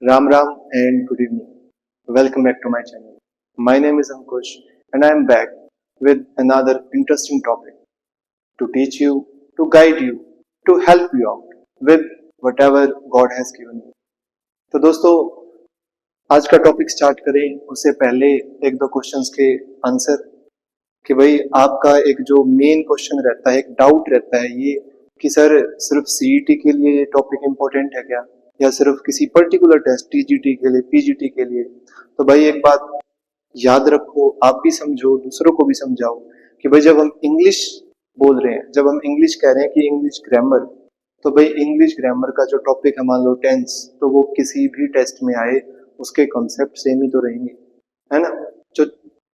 Ram Ram and good evening. Welcome back to my channel. My name is Ankush and I am back with another interesting topic to teach you, to guide you, to help you out with whatever God has given you. तो दोस्तों आज का topic start करें उससे पहले एक दो questions के आंसर कि भाई आपका एक जो मेन क्वेश्चन रहता है, एक डाउट रहता है ये कि सर सिर्फ सीईटी के लिए ये टॉपिक इम्पोर्टेंट है क्या या सिर्फ किसी पर्टिकुलर टेस्ट टीजीटी के लिए पीजीटी के लिए। तो भाई एक बात याद रखो, आप भी समझो, दूसरों को भी समझाओ कि भाई जब हम इंग्लिश बोल रहे हैं, जब हम इंग्लिश कह रहे हैं कि इंग्लिश ग्रामर, तो भाई इंग्लिश ग्रामर का जो टॉपिक है मान लो टेंस, तो वो किसी भी टेस्ट में आए उसके कॉन्सेप्ट सेम ही तो रहेंगे, है ना। जो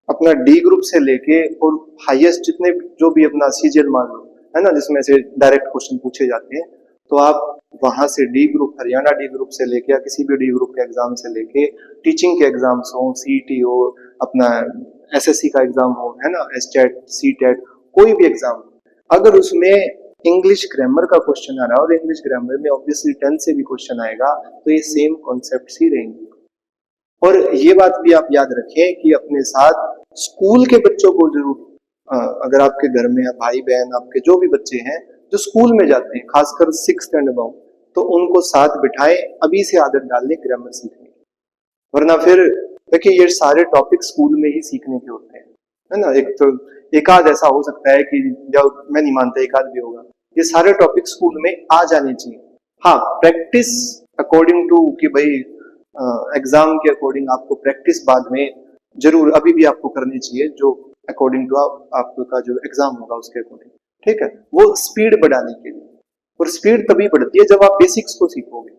अपना डी ग्रुप से लेके और हाईएस्ट जितने जो भी अपना सीजीएल मान लो, है ना, जिसमें से डायरेक्ट क्वेश्चन पूछे जाते हैं, तो आप वहां से D group, Haryana D group से लेके या किसी भी डी ग्रुप के एग्जाम से लेके टीचिंग के एग्जाम्स हो, सीईटी हो, अपना एसएससी का एग्जाम हो, है ना, एसटेट, सीटेट, कोई भी एग्जाम, अगर उसमें इंग्लिश ग्रामर का क्वेश्चन आ रहा है और इंग्लिश ग्रामर में ऑब्वियसली 10 से भी क्वेश्चन आएगा, तो ये सेम कॉन्सेप्ट ही रहेंगे। और ये बात भी आप याद रखें कि अपने साथ स्कूल के बच्चों को जरूर, अगर आपके घर में भाई बहन आपके जो भी बच्चे हैं जो स्कूल में जाते हैं, खासकर 6th एंड अबव, तो उनको साथ बिठाएं, अभी से आदत डाल लें ग्रामर सीखने की। वरना फिर देखिए ये सारे टॉपिक स्कूल में ही सीखने के होते हैं, है ना। एक तो एक आध ऐसा हो सकता है कि जब मैं नहीं मानता एक आध भी होगा, ये सारे टॉपिक स्कूल में आ जाने चाहिए। हाँ, प्रैक्टिस अकॉर्डिंग टू कि भाई एग्जाम के अकॉर्डिंग आपको प्रैक्टिस बाद में जरूर अभी भी आपको करनी चाहिए, जो अकॉर्डिंग टू आपका जो एग्जाम होगा उसके अकॉर्डिंग, ठीक है, वो स्पीड बढ़ाने के लिए। और स्पीड तभी बढ़ती है जब आप बेसिक्स को सीखोगे,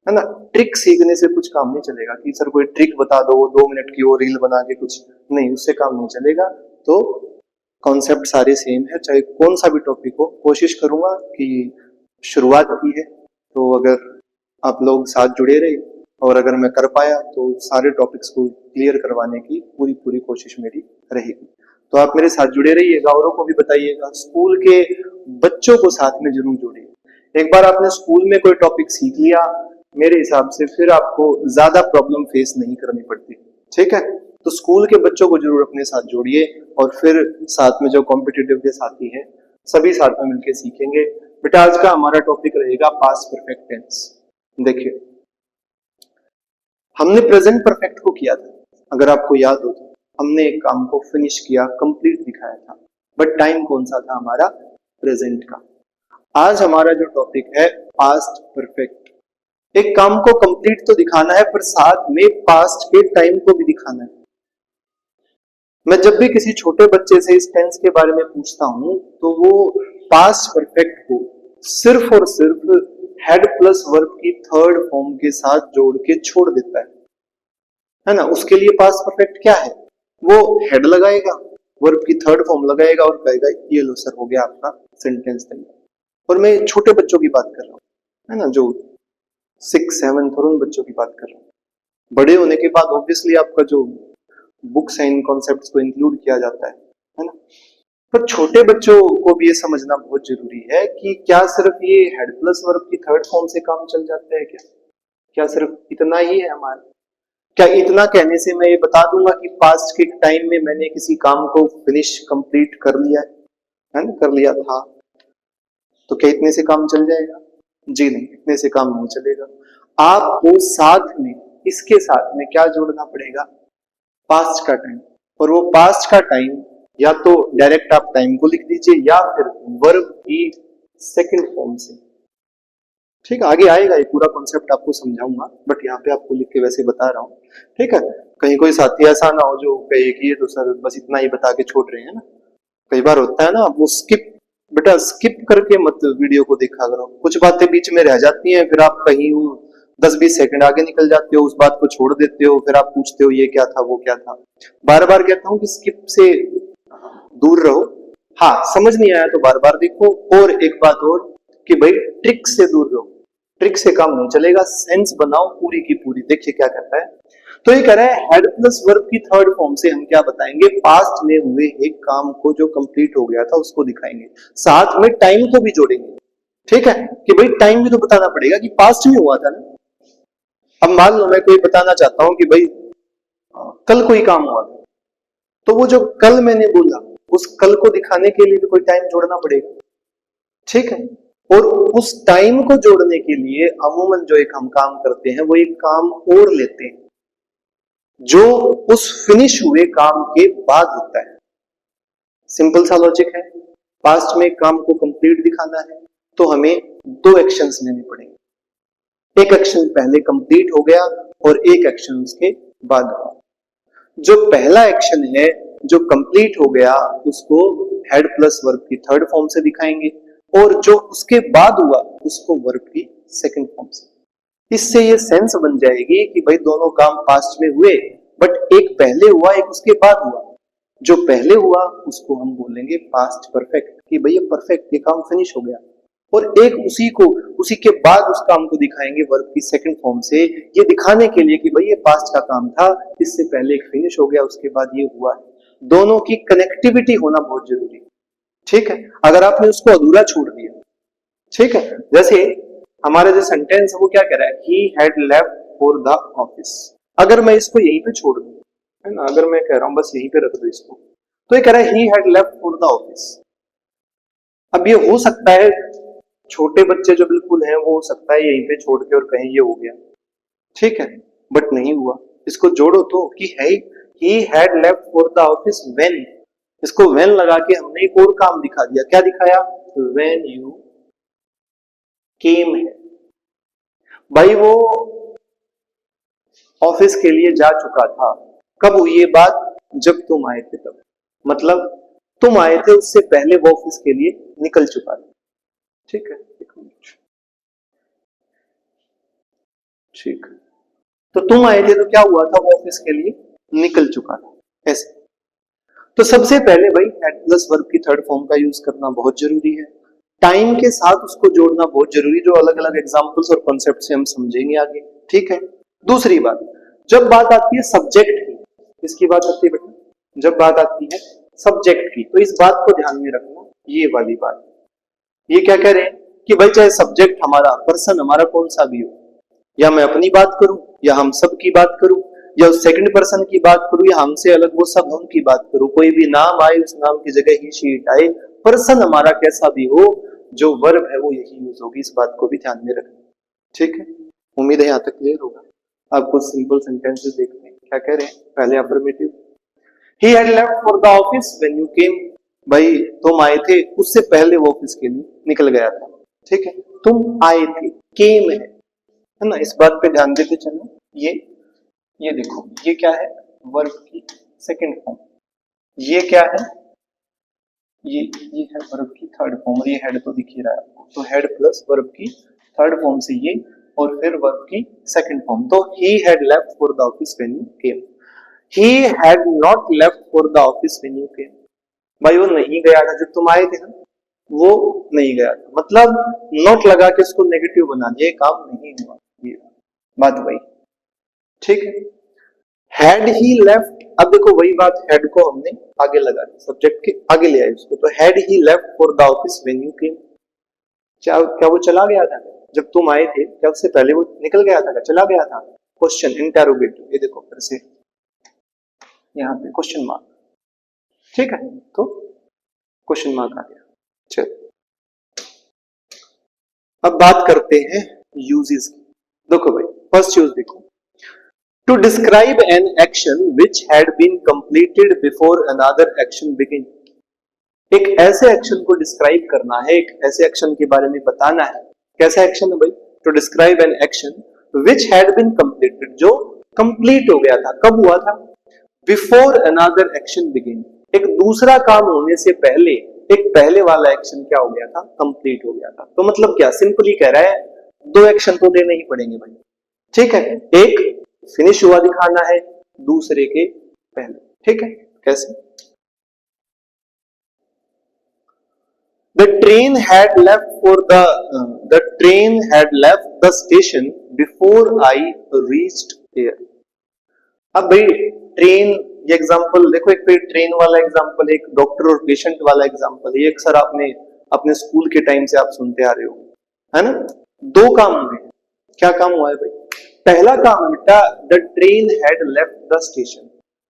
है ना। ट्रिक सीखने से कुछ काम नहीं चलेगा कि सर कोई ट्रिक बता दो 2 मिनट की वो रील बना के, कुछ नहीं, उससे काम नहीं चलेगा। तो कॉन्सेप्ट सारे सेम है, चाहे कौन सा भी टॉपिक हो। कोशिश करूंगा कि शुरुआत की है तो अगर आप लोग साथ जुड़े रहे और अगर मैं कर पाया तो सारे टॉपिक्स को क्लियर करवाने की पूरी पूरी कोशिश मेरी रहेगी। तो आप मेरे साथ जुड़े रहिएगा, औरों को भी बताइएगा, स्कूल के बच्चों को साथ में जरूर जोड़िए। एक बार आपने स्कूल में कोई टॉपिक सीख लिया, मेरे हिसाब से फिर आपको ज्यादा प्रॉब्लम फेस नहीं करनी पड़ती, ठीक है। तो स्कूल के बच्चों को जरूर अपने साथ जोड़िए और फिर साथ में जो कॉम्पिटिटिव के साथी हैं सभी साथ में मिलकर सीखेंगे। बेटा आज का हमारा टॉपिक रहेगा पास्ट परफेक्ट टेंस। देखिए हमने प्रेजेंट परफेक्ट को किया था, अगर आपको याद हो तो हमने एक काम को फिनिश किया, कंप्लीट दिखाया था, बट टाइम कौन सा था हमारा? प्रेजेंट का। आज हमारा जो टॉपिक है पास्ट परफेक्ट। एक काम को कंप्लीट तो दिखाना है पर साथ में पास्ट के टाइम को भी दिखाना है। मैं जब भी किसी छोटे बच्चे से इस टेंस के बारे में पूछता हूं तो वो पास्ट परफेक्ट को सिर्फ और सिर्फ हेड प्लस वर्ब की थर्ड फॉर्म के साथ जोड़ के छोड़ देता है ना। उसके लिए पास्ट परफेक्ट क्या है? वो हेड लगाएगा, वर्ब की थर्ड फॉर्म लगाएगा और कहेगा ये लो सर हो गया आपका सेंटेंस तैयार। और मैं छोटे बच्चों की बात कर रहा हूँ, है ना, जो 6, 7 और उन बच्चों की बात कर रहा हूँ। बड़े होने के बाद ऑब्वियसली आपका जो बुक्स एंड कॉन्सेप्ट्स को इंक्लूड किया जाता है ना। पर छोटे बच्चों को भी ये समझना बहुत जरूरी है कि क्या सिर्फ ये हेड प्लस वर्ब की थर्ड फॉर्म से काम चल जाता है क्या सिर्फ इतना ही है हमारा? क्या इतना कहने से मैं ये बता दूंगा कि पास्ट के टाइम में मैंने किसी काम को फिनिश कंप्लीट कर लिया है ना, कर लिया था, तो क्या इतने से काम चल जाएगा? जी नहीं, इतने से काम नहीं चलेगा। आपको साथ में, इसके साथ में क्या जोड़ना पड़ेगा? पास्ट का टाइम। और वो पास्ट का टाइम या तो डायरेक्ट आप टाइम को लिख दीजिए या फिर वर्ब की सेकंड फॉर्म से, ठीक है। आगे आएगा ये पूरा कॉन्सेप्ट आपको समझाऊंगा, बट यहाँ पे आपको लिख के वैसे बता रहा हूँ, ठीक है। कहीं कोई साथी ऐसा ना हो जो कहे कि ये तो सर बस इतना ही बता के छोड़ रहे हैं ना। कई बार होता है ना, वो बेटा स्किप करके मत वीडियो को देखा करो, कुछ बातें बीच में रह जाती हैं, फिर आप कहीं 10-20 सेकंड आगे निकल जाते हो, उस बात को छोड़ देते हो, फिर आप पूछते हो ये क्या था वो क्या था। बार बार कहता हूँ कि स्किप से दूर रहो। हाँ, समझ नहीं आया तो बार बार देखो। और एक बात और कि भाई ट्रिक से दूर रहो, ट्रिक से काम नहीं चलेगा, सेंस बनाओ पूरी की पूरी। देखिए क्या कहता है, तो ये कह रहा है हेड प्लस वर्ब की थर्ड फॉर्म से हम क्या बताएंगे? पास्ट में हुए एक काम को जो कंप्लीट हो गया था उसको दिखाएंगे, साथ में टाइम को भी जोड़ेंगे, ठीक है। कि भाई टाइम भी तो बताना पड़ेगा कि पास्ट में हुआ था ना। अब मान लो मैं कोई बताना चाहता हूं कि भाई कल कोई काम हुआ था, तो वो जो कल मैंने बोला उस कल को दिखाने के लिए भी कोई टाइम जोड़ना पड़ेगा, ठीक है। और उस टाइम को जोड़ने के लिए अमूमन जो एक हम काम करते हैं वो एक काम और लेते हैं जो उस फिनिश हुए काम के बाद होता है। सिंपल सा लॉजिक है, पास्ट में काम को कंप्लीट दिखाना है तो हमें दो एक्शंस लेने पड़ेंगे। एक एक्शन पहले कंप्लीट हो गया और एक एक्शन उसके बाद हुआ। जो पहला एक्शन है जो कंप्लीट हो गया उसको हेड प्लस वर्ब की थर्ड फॉर्म से दिखाएंगे और जो उसके बाद हुआ उसको वर्ब की सेकंड फॉर्म से। इससे ये सेंस बन जाएगी कि भाई दोनों काम पास्ट में हुए बट एक पहले हुआ एक उसके बाद हुआ। जो पहले हुआ उसको हम बोलेंगे पास्ट परफेक्ट कि भाई ये परफेक्ट, ये काम फिनिश हो गया, और एक उसी के बाद उस काम को दिखाएंगे वर्ब की सेकंड फॉर्म से, ये दिखाने के लिए कि भाई ये पास्ट का काम था, इससे पहले एक फिनिश हो गया उसके बाद ये हुआ है। दोनों की कनेक्टिविटी होना बहुत जरूरी है, ठीक है। अगर आपने उसको अधूरा छोड़ दिया, ठीक है, जैसे हमारा जो सेंटेंस है वो क्या कह रहा है, he had left for the office. अगर मैं इसको यहीं पे छोड़ दूं, है ना, अगर मैं कह रहा हूं बस यहीं पे रख दो इसको, तो ये कह रहा है he had left for the office. अब ये हो सकता है छोटे बच्चे जो बिल्कुल हैं वो हो सकता है यहीं पे छोड़ के और कहीं ये हो गया, ठीक है, बट नहीं हुआ। इसको जोड़ो तो कि है he had left for the office when, इसको व्हेन लगा के हमने एक और काम दिखा दिया। क्या दिखाया, व्हेन यू केम है। भाई वो ऑफिस के लिए जा चुका था, कब हुई ये बात, जब तुम आए थे तब, मतलब तुम आए थे उससे पहले वो ऑफिस के लिए निकल चुका था, ठीक है। एक मिनट, ठीक है, तो तुम आए थे तो क्या हुआ था, वो ऑफिस के लिए निकल चुका था, ऐसे। तो सबसे पहले भाई हेड प्लस वर्ब की थर्ड फॉर्म का यूज करना बहुत जरूरी है, टाइम के साथ उसको जोड़ना बहुत जरूरी, जो अलग अलग एग्जांपल्स और कॉन्सेप्ट से हम समझेंगे आगे, ठीक है। दूसरी बात, जब बात आती है सब्जेक्ट की, किसकी बात आती है बेटा, जब बात आती है सब्जेक्ट की, तो इस बात को ध्यान में रखना, ये वाली बात, ये क्या कह रहे हैं कि भाई चाहे सब्जेक्ट हमारा, पर्सन हमारा कौन सा भी हो, या मैं अपनी बात करूं या हम सब की बात करूं या उस सेकंड पर्सन की बात करूं या हमसे अलग वो सब हम की बात करूं, कोई भी नाम आए उस नाम की जगह ही शीट आए, पर्सन हमारा कैसा भी हो, जो वर्ब है वो यही यूज होगी, इस बात को भी ध्यान में रखना, ठीक है। उम्मीद है यहां तक क्लियर होगा। आपको सिंपल सेंटेंसेस देखते हैं, क्या कह रहे हैं, पहले affirmative, he had left for the office when you came, भाई तुम आए थे उससे पहले वो ऑफिस के लिए निकल गया था, ठीक है। तुम आए थे, केम है ना, इस बात पे ध्यान देते चलना। ये देखो, ये क्या है, वर्ब की सेकंड फॉर्म, ये क्या है, ये है वर्ब की थर्ड फॉर्म, और ये हेड तो दिख ही रहा है आपको, तो हेड प्लस वर्ब की थर्ड फॉर्म से ये, और फिर वर्ब की सेकंड फॉर्म। तो he had left for the office when you came, he had not left for the office when you came, भाई वो नहीं गया था जब तुम आए थे ना, वो नहीं गया था, मतलब नॉट लगा के उसको नेगेटिव बना दिया, काम नहीं हुआ, ये बात वही, ठीक है। हैड ही लेफ्ट, अब देखो वही बात, हेड को हमने आगे लगा दिया, सब्जेक्ट के आगे ले आए उसको, तो had he left for the office when you came, क्या वो चला गया था जब तुम आए थे, क्या उससे पहले वो निकल गया था, क्या चला गया था, क्वेश्चन इंटेरोगेटिव, ये देखो फिर से यहाँ पे क्वेश्चन मार्क, ठीक है, तो क्वेश्चन मार्क आ गया। चल अब बात करते हैं यूजेस की। देखो भाई फर्स्ट यूज देखो, to describe an action which had been completed before another action begin, एक ऐसे एक्शन को डिस्क्राइब करना है, एक ऐसे एक्शन के बारे में बताना है, कैसा एक्शन है भाई, to describe an action which had been completed, जो कंप्लीट हो गया था, कब हुआ था, बिफोर अनदर एक्शन बिगिन, एक दूसरा काम होने से पहले एक पहले वाला एक्शन क्या हो गया था, कंप्लीट हो गया था। तो मतलब क्या, सिंपली कह रहा है दो एक्शन तो देने ही पड़ेंगे भाई, ठीक है, एक फिनिश हुआ दिखाना है, दूसरे के पहले, ठीक है। कैसे, the train had left the station before I reached there। अब भाई ट्रेन, ये एग्जांपल देखो, एक पे ट्रेन वाला एग्जांपल, एक डॉक्टर और पेशेंट वाला एग्जांपल, ये अक्सर आपने अपने स्कूल के टाइम से आप सुनते आ रहे हो, है ना। दो काम हुए, क्या काम हुआ है भाई, पहला काम है बेटा, the train had left the station,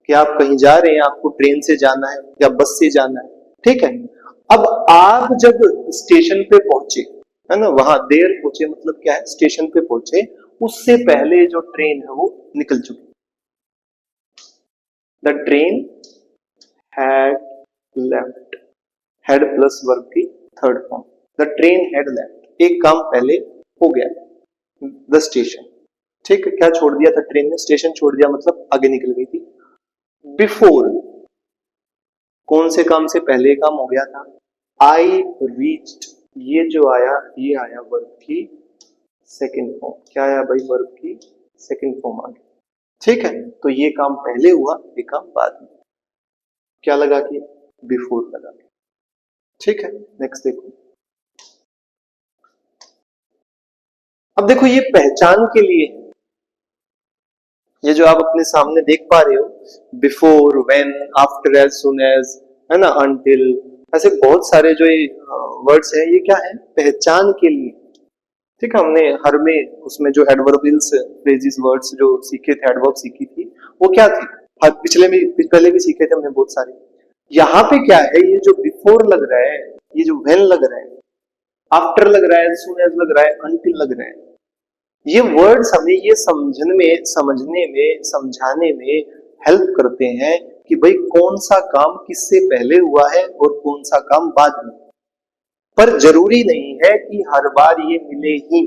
कि आप कहीं जा रहे हैं, आपको ट्रेन से जाना है या बस से जाना है, ठीक है। अब आप जब स्टेशन पे पहुंचे, है ना, वहां देर पहुंचे मतलब क्या है, स्टेशन पे पहुंचे, उससे पहले जो ट्रेन है वो निकल चुकी। The train had left, had plus verb की third form, the train had left, एक काम पहले हो गया, द स्टेशन, ठीक है। क्या छोड़ दिया था ट्रेन ने, स्टेशन छोड़ दिया मतलब आगे निकल गई थी। बिफोर, कौन से काम से पहले काम हो गया था, आई रीच्ड, ये जो आया ये आया वर्ब की सेकंड फॉर्म, क्या आया भाई, वर्ब की सेकंड फॉर्म आ गई, ठीक है। तो ये काम पहले हुआ, ये काम बाद में, क्या लगा कि बिफोर लगा के, ठीक है। नेक्स्ट देखो, अब देखो ये पहचान के लिए, ये जो आप अपने सामने देख पा रहे हो, before, when, after, as soon as, है ना, अनटिल, ऐसे बहुत सारे जो ये वर्ड्स हैं, ये क्या है, पहचान के लिए, ठीक है। हमने हर में उसमें जो एडवर्बियल्स फ्रेजेस वर्ड्स जो सीखे थे, एडवर्ब सीखी थी, वो क्या थी, हर पिछले में पहले भी सीखे थे हमने बहुत सारे। यहाँ पे क्या है, ये जो बिफोर लग रहा है, ये जो व्हेन लग रहा है, आफ्टर लग रहा है, सून एज लग रहा है, अनटिल लग रहा है, ये वर्ड्स हमें ये समझने में समझाने में हेल्प करते हैं कि भाई कौन सा काम किससे पहले हुआ है और कौन सा काम बाद में। पर जरूरी नहीं है कि हर बार ये मिले ही,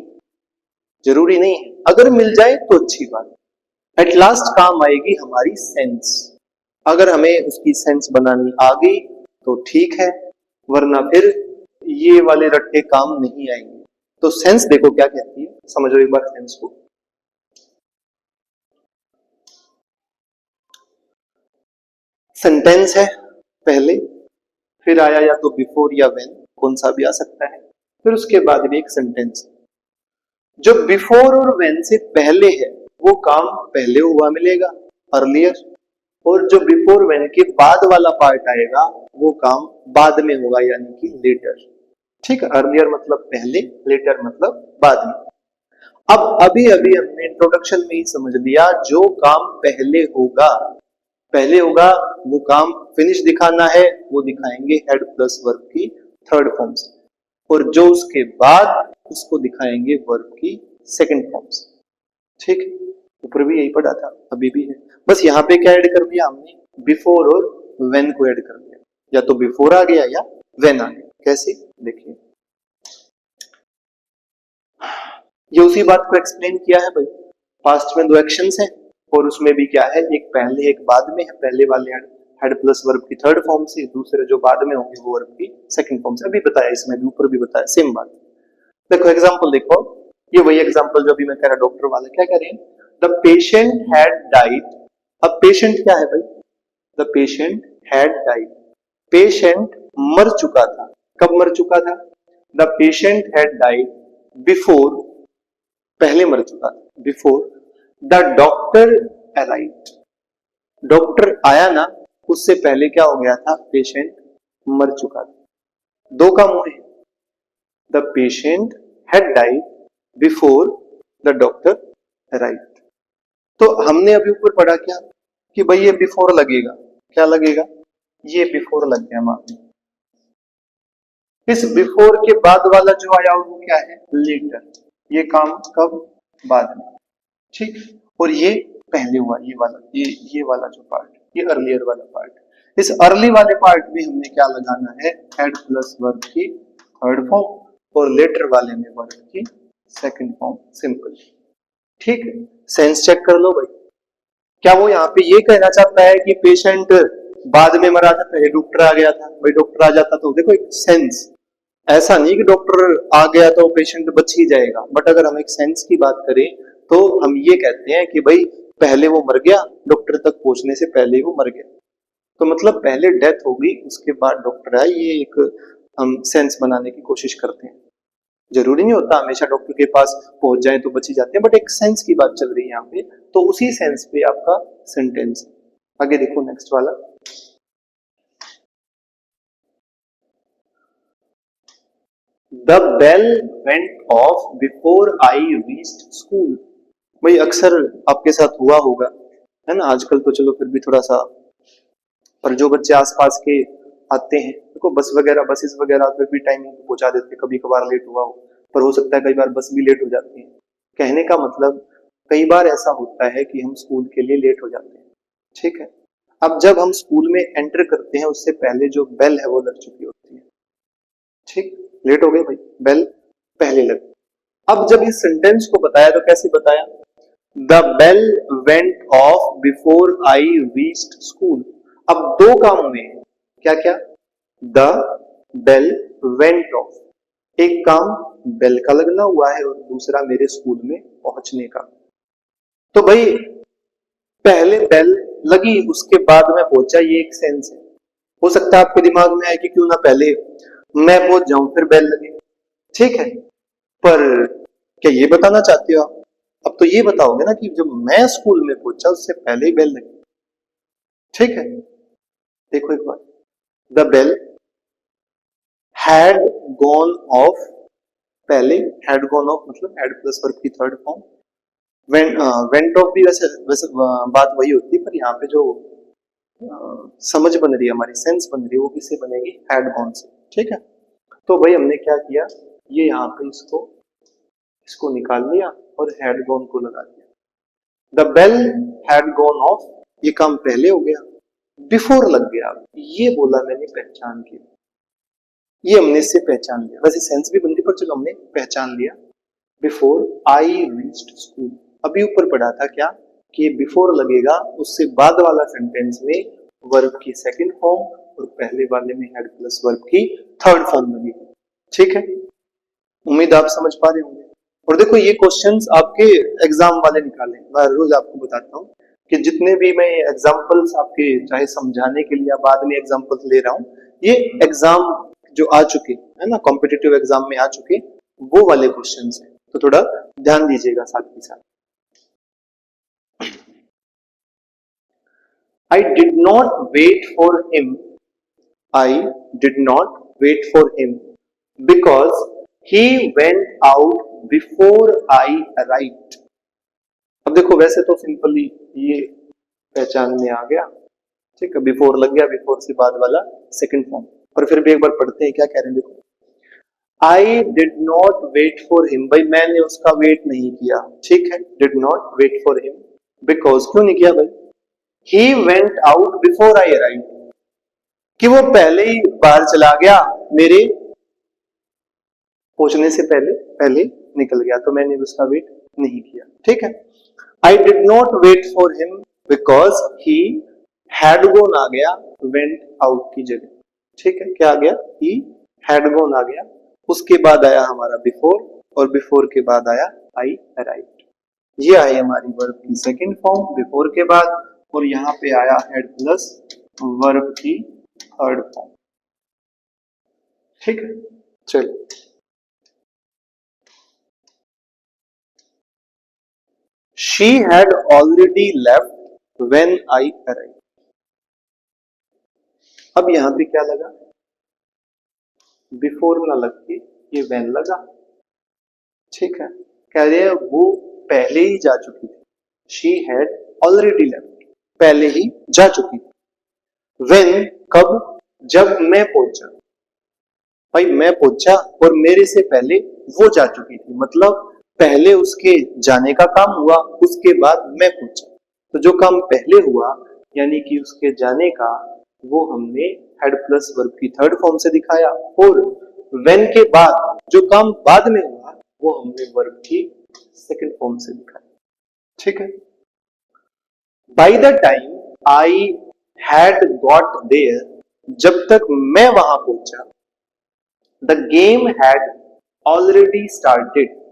जरूरी नहीं है, अगर मिल जाए तो अच्छी बात, एट लास्ट काम आएगी हमारी सेंस, अगर हमें उसकी सेंस बनानी आ गई तो ठीक है, वरना फिर ये वाले रट्टे काम नहीं आएंगे। तो सेंस देखो क्या कहती है, समझो एक बार सेंस को। सेंटेंस है पहले, फिर आया या तो बिफोर या व्हेन, कौन सा भी आ सकता है, फिर उसके बाद भी एक सेंटेंस। जो बिफोर और व्हेन से पहले है वो काम पहले हुआ मिलेगा, अर्लियर, और जो बिफोर व्हेन के बाद वाला पार्ट आएगा वो काम बाद में होगा, यानी कि लेटर, ठीक है। अर्लियर मतलब पहले, लेटर मतलब बाद में। अब अभी अभी हमने इंट्रोडक्शन में ही समझ लिया, जो काम पहले होगा वो काम फिनिश दिखाना है, वो दिखाएंगे हेड प्लस वर्ब की थर्ड फॉर्म से, और जो उसके बाद उसको दिखाएंगे वर्ब की सेकंड फॉर्म से, ठीक है। ऊपर भी यही पढ़ा था, अभी भी है, बस यहाँ पे क्या ऐड कर दिया हमने, बिफोर और व्हेन को ऐड कर दिया, या तो बिफोर आ गया या व्हेन आ गया। कैसे, देखिए ये उसी बात को एक्सप्लेन किया है भाई, पास्ट में दो एक्शंस हैं और उसमें भी क्या है, एक पहले एक बाद में है, पहले वाले हेड प्लस वर्ब की थर्ड फॉर्म से, दूसरे जो बाद में होंगे वो वर्ब की सेकंड फॉर्म से, अभी बताया, इसमें भी ऊपर भी बताया सेम बात। देखो एग्जांपल देखो, ये वही एग्जांपल जो अभी मैं कह रहा डॉक्टर वाला, क्या कह रहे हैं, द पेशेंट हैड डाइड। अब पेशेंट क्या है भाई, the patient had died, patient मर चुका था, कब मर चुका था, the patient had died before, पहले मर चुका था, before the doctor arrived, doctor आया ना, उससे पहले क्या हो गया था, पेशेंट मर चुका था। दो काम हुए, the patient had died before the doctor arrived. तो हमने अभी ऊपर पढ़ा क्या, कि भाई ये बिफोर लगेगा, क्या लगेगा, ये बिफोर लग गया मान, इस बिफोर के बाद वाला जो आया वो क्या है, लेटर, ये काम कब, बाद में, ठीक। और ये पहले हुआ, ये वाला, ये वाला जो पार्ट, ये अर्लियर वाला पार्ट, इस अर्ली वाले पार्ट में हमने क्या लगाना है, हेड प्लस वर्ब की थर्ड फॉर्म, और लेटर वाले में वर्ब की सेकंड फॉर्म, सिंपल, ठीक है। सेंस चेक कर लो भाई, क्या वो यहाँ पे ये कहना चाहता है कि पेशेंट बाद में मरा था, पहले डॉक्टर आ गया था, भाई डॉक्टर आ जाता तो देखो एक सेंस, ऐसा नहीं कि डॉक्टर आ गया तो पेशेंट बच ही जाएगा, बट अगर हम एक सेंस की बात करें तो हम ये कहते हैं कि भाई पहले वो मर गया, डॉक्टर तक पहुंचने से पहले वो मर गया, तो मतलब पहले डेथ होगी उसके बाद डॉक्टर आए, ये एक हम सेंस बनाने की कोशिश करते हैं। जरूरी नहीं होता हमेशा डॉक्टर के पास पहुंच जाए तो बच ही जाते हैं, बट एक सेंस की बात चल रही है यहाँ पे, तो उसी सेंस पे आपका सेंटेंस। आगे देखो नेक्स्ट वाला, the bell went off before I reached school, भाई अक्सर आपके साथ हुआ होगा, है ना, आजकल तो चलो फिर भी थोड़ा सा, पर जो बच्चे आसपास के आते हैं, देखो बस वगैरह, बसेस वगैरह फिर भी टाइमिंग पे पहुंचा देते हैं, कभी कभार लेट हुआ हो, पर हो सकता है कई बार बस भी लेट हो जाती है। कहने का मतलब कई बार ऐसा होता है कि हम स्कूल के लिए लेट हो जाते हैं, ठीक है। अब जब हम स्कूल में एंटर करते हैं उससे पहले जो बेल है वो लग चुकी होती है, ठीक। लेट हो गए भाई, बेल पहले लग। अब जब इस सेंटेंस को बताया तो कैसे बताया, the bell went off before I reached school. अब दो काम हुए हैं, क्या क्या, द बेल वेंट ऑफ, एक काम बेल का लगना हुआ है और दूसरा मेरे स्कूल में पहुंचने का। तो भाई पहले बेल लगी उसके बाद मैं पहुंचा, ये एक सेंस है। हो सकता है आपके दिमाग में आए कि क्यों ना पहले मैं पहुंच जाऊं फिर बेल लगे, ठीक है। पर क्या ये बताना चाहते हो आप? अब तो ये बताओगे ना कि जब मैं स्कूल में पहुंचा उससे पहले ही बेल लगी, ठीक है। देखो एक बार, the bell had gone off, पहले हैड गॉन ऑफ मतलब हैड प्लस वर्ब की थर्ड फॉर्म। वेंट ऑफ भी वैसे वैसे बात वही होती है, पर यहाँ पे जो समझ बन रही है, हमारी सेंस बन रही है, वो किससे बनेगी, हैड गॉन से, ठीक है। तो भाई हमने क्या किया, ये यहाँ पे इसको इसको निकाल लिया और हैड गॉन को लगा दिया। The bell had gone off, ये काम पहले हो गया, बिफोर लग गया, ये बोला मैंने पहचान की, ये हमने इससे पहचान लिया, वैसे सेंस भी बन रही पर चलो हमने पहचान लिया। बिफोर आई रीच्ड स्कूल, अभी ऊपर पढ़ा था क्या कि बिफोर लगेगा उससे बाद वाला सेंटेंस में वर्ब की सेकंड फॉर्म और पहले वाले में हेड प्लस वर्ब की थर्ड फॉर्म लगेगी, ठीक है। उम्मीद आप समझ पा रहे होंगे। और देखो ये क्वेश्चंस आपके एग्जाम वाले निकाले, मैं रोज आपको बताता हूँ कि जितने भी मैं एग्जाम्पल्स आपके चाहे समझाने के लिए या बाद में एग्जाम्पल्स ले रहा हूँ, ये एग्जाम जो आ चुके है ना, कॉम्पिटिटिव एग्जाम में आ चुके वो वाले क्वेश्चंस हैं, तो थोड़ा ध्यान दीजिएगा साथ ही साथ। I did not wait for him. I did not wait for him because he went out before I arrived. अब देखो वैसे तो सिंपली ये पहचान में आ गया, ठीक है, बिफोर लग गया, बिफोर से बाद वाला सेकंड फॉर्म, पर फिर भी एक बार पढ़ते हैं क्या कह रहे हैं, देखो I did not wait for him, भाई मैंने उसका वेट नहीं किया, ठीक है, did not wait for him because, क्यों नहीं किया भाई, he went out before I arrive, कि वो पहले ही बाहर चला गया, मेरे पहुंचने से पहले पहले निकल गया, तो मैंने उसका वेट नहीं किया, ठीक है। I did not wait for him because he had gone आ गया वेंट आउट की जगह, ठीक है, क्या आ गया, ही हैड गॉन आ गया, उसके बाद आया हमारा बिफोर और बिफोर के बाद आया आई अराइव्ड, ये आई हमारी वर्ब की सेकंड फॉर्म बिफोर के बाद, और यहाँ पे आया हेड प्लस वर्ब की थर्ड फॉर्म, ठीक है। चलो she had already left when I arrive, अब यहां पे क्या लगा, बिफोर ना लग के ये व्हेन लगा, ठीक है। कह रहे हैं वो पहले ही जा चुकी थी, शी हैड ऑलरेडी लेफ्ट, पहले ही जा चुकी थी। व्हेन कब, जब मैं पहुंचा, भाई मैं पहुंचा और मेरे से पहले वो जा चुकी थी, मतलब पहले उसके जाने का काम हुआ उसके बाद मैं पहुंचा, तो जो काम पहले हुआ यानी कि उसके जाने का, वो हमने हेड प्लस वर्ब की थर्ड फॉर्म से दिखाया, और व्हेन के बाद जो काम बाद में हुआ वो हमने वर्ब की सेकंड फॉर्म से दिखाया, ठीक है। By the time I had got there, जब तक मैं वहां पहुंचा, the game had already started,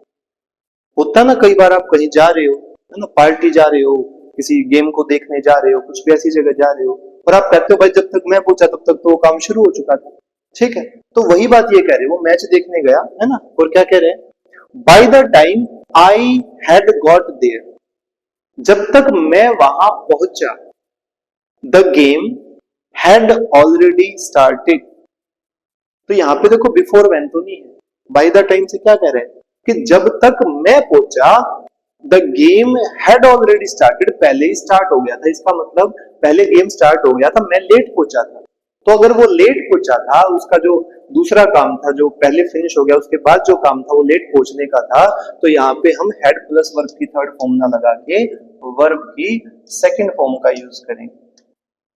होता ना कई बार आप कहीं जा रहे हो, है ना, पार्टी जा रहे हो, किसी गेम को देखने जा रहे हो, कुछ भी ऐसी जगह जा रहे हो, और आप कहते हो भाई जब तक मैं पहुंचा तब तक तो वो काम शुरू हो चुका था, ठीक है। तो वही बात ये कह रहे हो, वो मैच देखने गया है ना, और क्या कह रहे हैं, by the time I had got there, जब तक मैं वहां पहुंचा, the game had already started, तो यहां पे देखो बिफोर व्हेन तो नहीं है, बाय द टाइम से क्या कह रहे हैं कि जब तक मैं पहुंचा the game had already started, पहले ही स्टार्ट हो गया था, इसका मतलब पहले गेम स्टार्ट हो गया था, मैं लेट पहुंचा था। तो अगर वो लेट पहुंचा था, उसका जो दूसरा काम था जो पहले फिनिश हो गया, उसके बाद जो काम था वो लेट पहुंचने का था, तो यहाँ पे हम हेड प्लस वर्ब की थर्ड फॉर्म ना लगा के वर्ब की सेकंड फॉर्म का यूज करेंगे।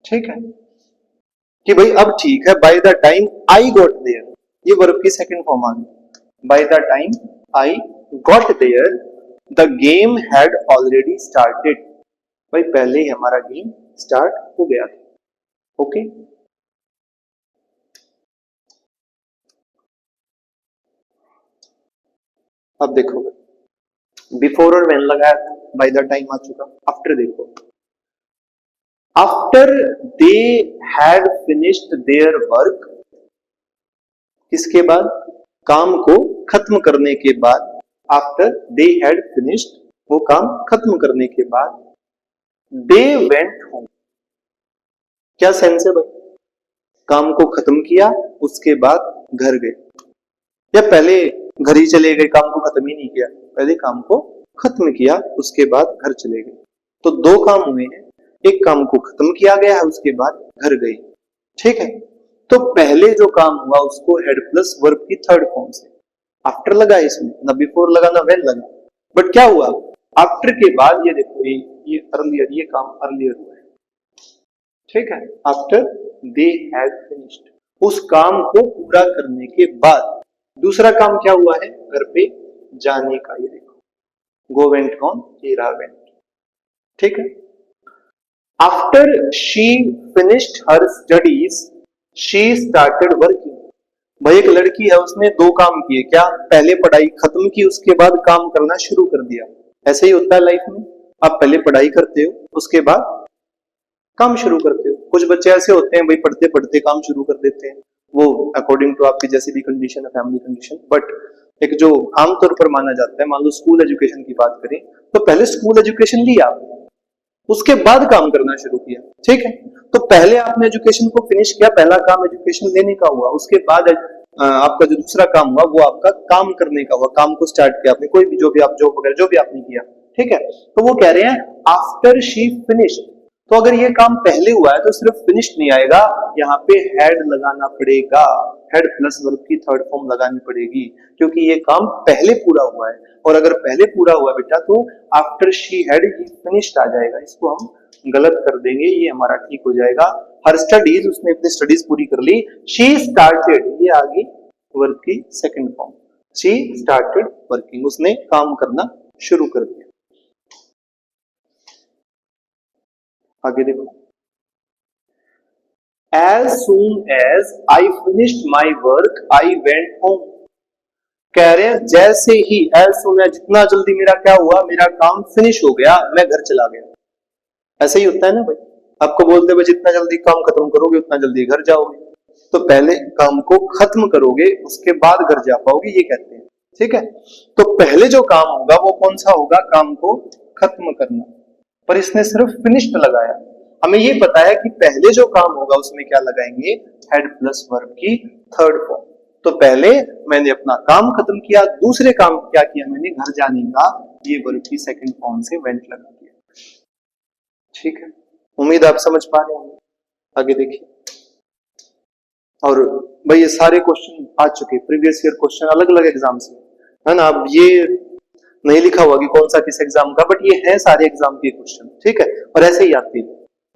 ठीक है कि भाई अब ठीक है, by the time I got there, ये वर्ब की सेकंड फॉर्म आ गई। By the time I got there the game had already started, भाई पहले ही हमारा गेम स्टार्ट हो गया था। ओके अब देखो, बिफोर और व्हेन लगाया था, बाय द टाइम आ चुका। आफ्टर देखो, after they had finished their work, किसके बाद, काम को खत्म करने के बाद, आफ्टर दे हैड फिनिश्ड, वो काम खत्म करने के बाद, दे वेंट होम, क्या सेंस है भाई, काम को खत्म किया उसके बाद घर गए, या पहले घर ही चले गए, काम को खत्म ही नहीं किया, पहले काम को खत्म किया उसके बाद घर चले गए। तो दो काम हुए हैं, एक काम को खत्म किया गया है उसके बाद घर गए। ठीक है, तो पहले जो काम हुआ उसको हेड प्लस वर्ब की थर्ड फॉर्म से, आफ्टर लगा इसमें, ना बिफोर लगा ना व्हेन लगा, बट क्या हुआ, आफ्टर के बाद ये देखो, ये अर्लियर, ये काम अर्लियर हुआ है। ठीक है, आफ्टर दे हैड फिनिश्ड, उस काम को पूरा करने के बाद दूसरा काम क्या हुआ है, घर पे जाने का, ये देखो, गो वेंट कौन, ये रहा वेंट। ठीक है, after she finished her studies she started working, भाई एक लड़की है, उसने दो काम किए, क्या, पहले पढ़ाई खत्म की उसके बाद काम करना शुरू कर दिया। ऐसे ही होता है लाइफ में, आप पहले पढ़ाई करते हो उसके बाद काम शुरू करते हो। कुछ बच्चे ऐसे होते हैं भाई, पढ़ते पढ़ते काम शुरू कर देते हैं, वो अकॉर्डिंग टू आपकी जैसी भी कंडीशन है, फैमिली कंडीशन, बट एक जो आमतौर पर माना जाता है, मान लो स्कूल एजुकेशन की बात करें, तो पहले स्कूल एजुकेशन लिया, उसके बाद काम करना शुरू किया। ठीक है, तो पहले आपने एजुकेशन को फिनिश किया, पहला काम एजुकेशन लेने का हुआ, उसके बाद आपका जो दूसरा काम हुआ वो आपका काम करने का हुआ, काम को स्टार्ट किया आपने, कोई भी जो भी आप जॉब वगैरह जो भी आपने किया। ठीक है, तो वो कह रहे हैं आफ्टर शी फिनिश्ड, तो अगर ये काम पहले हुआ है तो सिर्फ फिनिश्ड नहीं आएगा, यहाँ पे हैड लगाना पड़ेगा, हेड प्लस वर्ब की थर्ड फॉर्म लगानी पड़ेगी, क्योंकि ये काम पहले पूरा हुआ है, और अगर पहले पूरा हुआ बेटा तो आफ्टर शी हैड फिनिश्ड आ जाएगा, इसको हम गलत कर देंगे, ये हमारा ठीक हो जाएगा। हर स्टडीज, उसने अपनी स्टडीज पूरी कर ली, शी स्टार्टेड, ये आ गई वर्ब की second form, she started working, उसने काम करना शुरू कर दिया। आगे देखो, as soon as I finished my work I went home, कह रहे हैं जैसे ही, as soon as, जितना जल्दी मेरा क्या हुआ, मेरा काम फिनिश हो गया, मैं घर चला गया। ऐसे ही होता है ना भाई, आपको बोलते हैं जितना जल्दी काम खत्म करोगे उतना जल्दी घर जाओगे, तो पहले काम को खत्म करोगे उसके बाद घर जा पाओगे, ये कहते हैं। ठीक है, तो पहले जो काम होगा वो कौन सा होगा, काम को खत्म करना, पर इसने सिर्फ फिनिश्ड लगाया। हमें ये पता है कि पहले जो काम होगा उसमें क्या लगाएंगे, हेड प्लस वर्ब की थर्ड फॉर्म। तो पहले मैंने अपना काम खत्म किया, दूसरे काम क्या किया मैंने, घर जाने का, ये वर्ब की सेकंड फॉर्म से वेंट लगा दिया। ठीक है, उम्मीद आप समझ पा रहे होंगे। आगे देखिए, और भाई ये सारे क्वेश्चन आ चुके, प्रीवियस ईयर क्वेश्चन अलग अलग एग्जाम से, है ना। अब ये नहीं लिखा हुआ कि कौन सा किस एग्जाम का, बट ये है सारे एग्जाम के क्वेश्चन। ठीक है, और ऐसे ही आती है,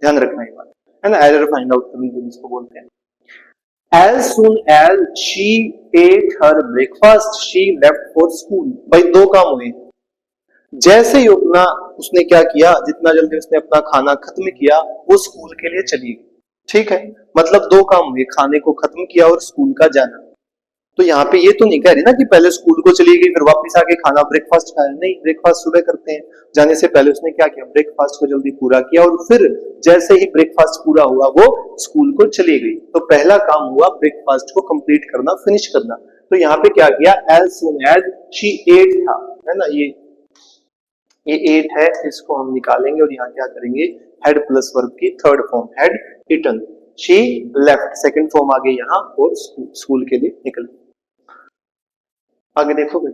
ध्यान रखना ये बात, है ना, एरर फाइंड आउट करने के लिए इसको बोलते हैं। As soon as she ate her breakfast, she left for school, भाई दो काम हुए, जैसे ही अपना उसने क्या किया, जितना जल्दी उसने अपना खाना खत्म किया वो स्कूल के लिए चली गई। ठीक है, मतलब दो काम हुए, खाने को खत्म किया और स्कूल का जाना। तो यहाँ पे ये तो नहीं कह रही ना कि पहले स्कूल को चली गई फिर वापस आके खाना ब्रेकफास्ट खाया, नहीं, ब्रेकफास्ट सुबह करते हैं, जाने से पहले उसने क्या किया, ब्रेकफास्ट को जल्दी पूरा किया, और फिर जैसे ही ब्रेकफास्ट पूरा हुआ वो स्कूल को चली गई। तो पहला काम हुआ ब्रेकफास्ट को कंप्लीट करना, फिनिश करना। तो यहाँ पे क्या किया, as soon as she ate था, है ना, ये एट है, इसको हम निकालेंगे और यहाँ क्या करेंगे, हेड प्लस वर्ब की third form, had eaten, she left, second form आ गई यहाँ, और स्कूल के लिए निकल। आगे देखो भाई,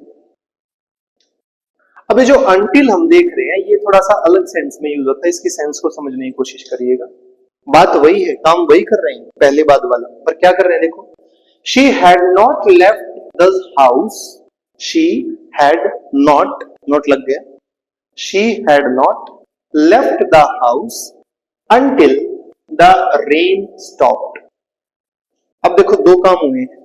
अब ये जो until हम देख रहे हैं ये थोड़ा सा अलग सेंस में यूज होता है, इसकी सेंस को समझने की कोशिश करिएगा। बात वही है, काम वही कर रहे हैं पहले बाद वाला, पर क्या कर रहे हैं देखो। She had not left the house. She had not लग गया। She had not left the house until the rain stopped. अब देखो दो काम हुए हैं,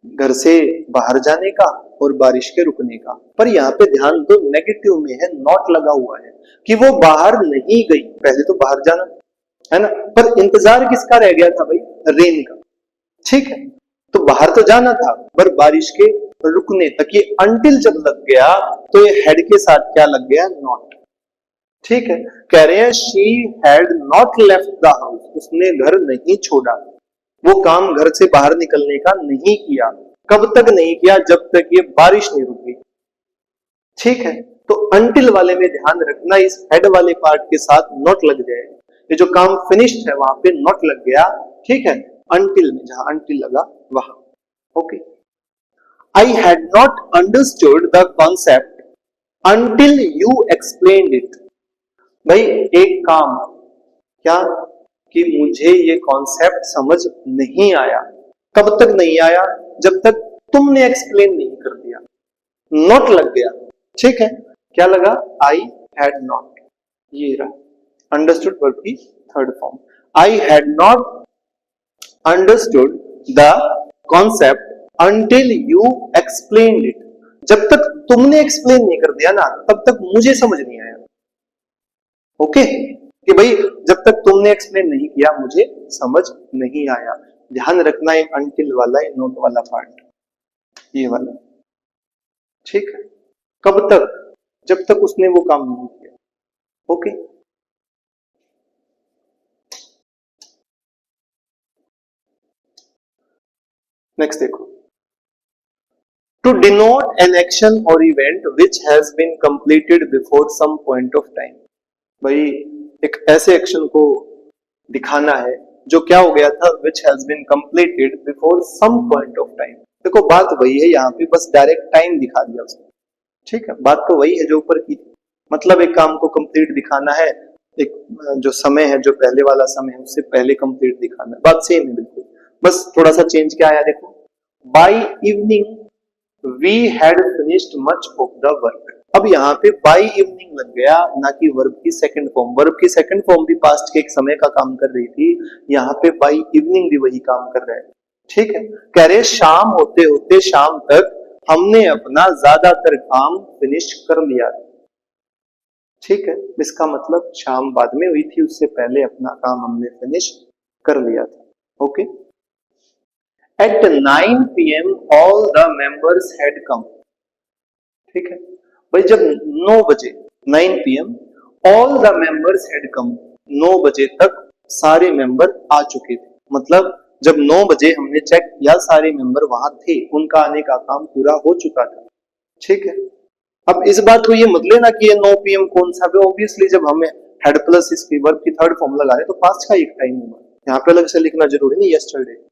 घर से बाहर जाने का और बारिश के रुकने का, पर यहाँ पे ध्यान दो नेगेटिव में है, नॉट लगा हुआ है कि वो बाहर नहीं गई। पहले तो बाहर जाना है ना, पर इंतजार किसका रह गया था भाई, रेन का। ठीक है, तो बाहर तो जाना था पर बारिश के रुकने तक, ये अंटिल जब लग गया तो ये हेड के साथ क्या लग गया, नॉट। ठीक है, कह रहे हैं she had not left the house, उसने घर नहीं छोड़ा, वो काम घर से बाहर निकलने का नहीं किया। कब तक नहीं किया, जब तक ये बारिश नहीं रुकी। ठीक है, तो अंटिल वाले में ध्यान रखना, इस हेड वाले पार्ट के साथ नॉट लग जाए, ये जो काम फिनिश्ड है वहां पे नॉट लग गया। ठीक है, अंटिल में जहां अंटिल लगा वहां। Okay, I had not understood the concept until you explained it. भाई एक काम क्या कि मुझे ये कॉन्सेप्ट समझ नहीं आया। कब तक नहीं आया, जब तक तुमने एक्सप्लेन नहीं कर दिया। नॉट लग गया। ठीक है, क्या लगा, आई हैड नॉट, ये रहा अंडरस्टूड वर्ब की third form. I had not understood the concept until you explained it. जब तक तुमने एक्सप्लेन नहीं कर दिया ना, तब तक मुझे समझ नहीं आया। ओके, कि भाई जब तक तुमने एक्सप्लेन नहीं किया मुझे समझ नहीं आया। ध्यान रखना है अंटिल वाला है, नोट वाला पार्ट, ये वाला। ठीक है, कब तक, जब तक उसने वो काम नहीं किया। ओके, नेक्स्ट देखो, टू डिनोट एन एक्शन और event which has been completed before some point of time. भाई एक ऐसे एक्शन को दिखाना है जो क्या हो गया था, which has been completed before some point of time. देखो बात वही है यहाँ पे, बस डायरेक्ट टाइम दिखा दिया उसने। ठीक है, बात तो वही है जो ऊपर की, मतलब एक काम को कंप्लीट दिखाना है, एक जो समय है, जो पहले वाला समय है उससे पहले कंप्लीट दिखाना है, बात सेम है बिल्कुल। बस थोड़ा सा चेंज क्या आया देखो, by evening we had finished much of the work. अब यहाँ पे बाय इवनिंग लग गया, ना कि वर्ब की सेकंड फॉर्म। वर्ब की सेकंड फॉर्म भी पास्ट के एक समय का काम कर रही थी, यहाँ पे बाय इवनिंग भी वही काम कर रहा है। ठीक है, कह रहे शाम होते होते शाम तक हमने अपना ज्यादातर काम फिनिश कर लिया। ठीक है, इसका मतलब शाम बाद में हुई थी, उससे पहले अपना काम हमने फिनिश कर लिया था। Okay, at 9 PM all the members had come। ठीक है भाई, जब 9 बजे 9 PM all the members had come, 9 बजे तक सारे मेंबर आ चुके थे। मतलब जब 9 बजे हमने चेक किया सारे मेंबर वहां थे, उनका आने का काम पूरा हो चुका था। ठीक है, अब इस बात को ये मत लेना कि ये 9 PM कौन सा है। ऑब्वियसली जब हमें हेड प्लस इसकी वर्ब की थर्ड फॉर्म लगा रहे तो पास्ट का एक टाइम होगा, यहाँ पे अलग से लिखना जरूरी नहीं यस्टरडे।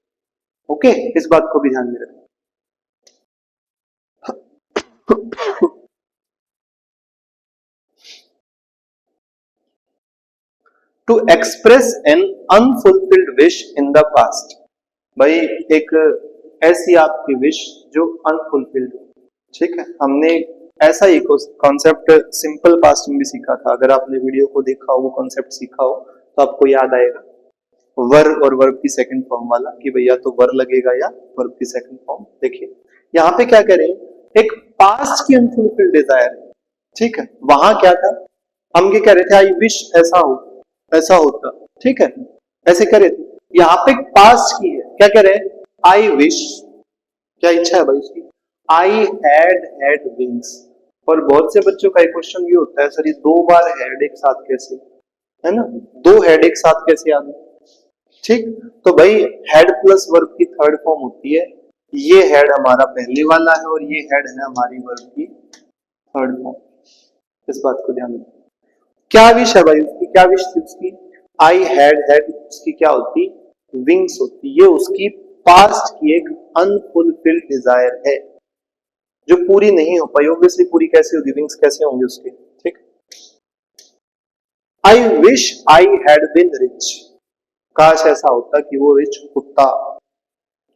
ओके, इस बात को भी ध्यान में रखना। To express an unfulfilled wish in the past. भाई एक ऐसी आपकी विश जो अनफुलफिल्ड। ठीक है, हमने ऐसा ही कॉन्सेप्ट सिंपल पास्ट में भी सीखा था। अगर आपने वीडियो को देखा हो, वो कॉन्सेप्ट सीखा हो तो आपको याद आएगा, वर और वर्ब की सेकंड फॉर्म वाला, कि भैया तो वर लगेगा या वर्ब की सेकंड फॉर्म। देखिए यहाँ पे क्या करें, एक पास्ट की अनफुलफिल्ड डिजायर। ठीक है, वहां क्या था, हम क्या कह रहे थे, आई विश ऐसा हो, ऐसा होता। ठीक है, ऐसे कह रहे थे। यहाँ पे पास्ट की है, क्या कह रहे हैं, आई विश, क्या इच्छा है भाई उसकी, आई हैड विंग्स। और बहुत से बच्चों का एक क्वेश्चन ये होता है, सर ये 2 बार हेड एक साथ कैसे, है ना, 2 हेड एक साथ कैसे आ गए। ठीक, तो भाई हेड प्लस वर्ब की थर्ड फॉर्म होती है, ये हेड हमारा पहले वाला है और ये हेड है हमारी वर्ब की थर्ड फॉर्म। इस बात को ध्यान रखना। क्या विश है भाई उसकी, क्या विश थी उसकी, आई हैड उसकी क्या होती, विंग्स होती। ये उसकी पास्ट की एक अनफुलफिल्ड डिजायर है। जो पूरी नहीं हो पाई, ऑब्वियसली पूरी कैसे होगी, विंग्स कैसे होंगे उसके, ठीक। I wish I had been rich, काश ऐसा होता कि वो रिच होता,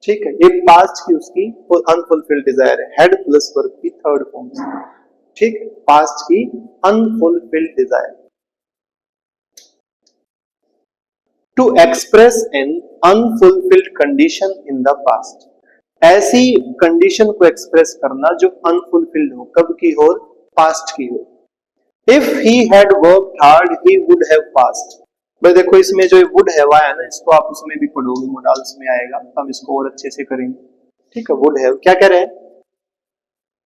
ठीक है। ये पास्ट की उसकी अनफुलफिल्ड डिजायर है, हैड प्लस वर्ब की थर्ड फॉर्म, ठीक। पास्ट की unfulfilled desire. To express an unfulfilled condition in the past, ऐसी कंडीशन को एक्सप्रेस करना जो अनफुलफिल्ड हो, कब की हो, पास्ट की हो। If he had worked hard he would have past. भाई देखो इसमें जो वुड हैव आया ना, इसको आप उसमें भी पढ़ोगे, मॉडल्स में आएगा, हम इसको और अच्छे से करेंगे, ठीक है। वुड हैव क्या कह रहे हैं,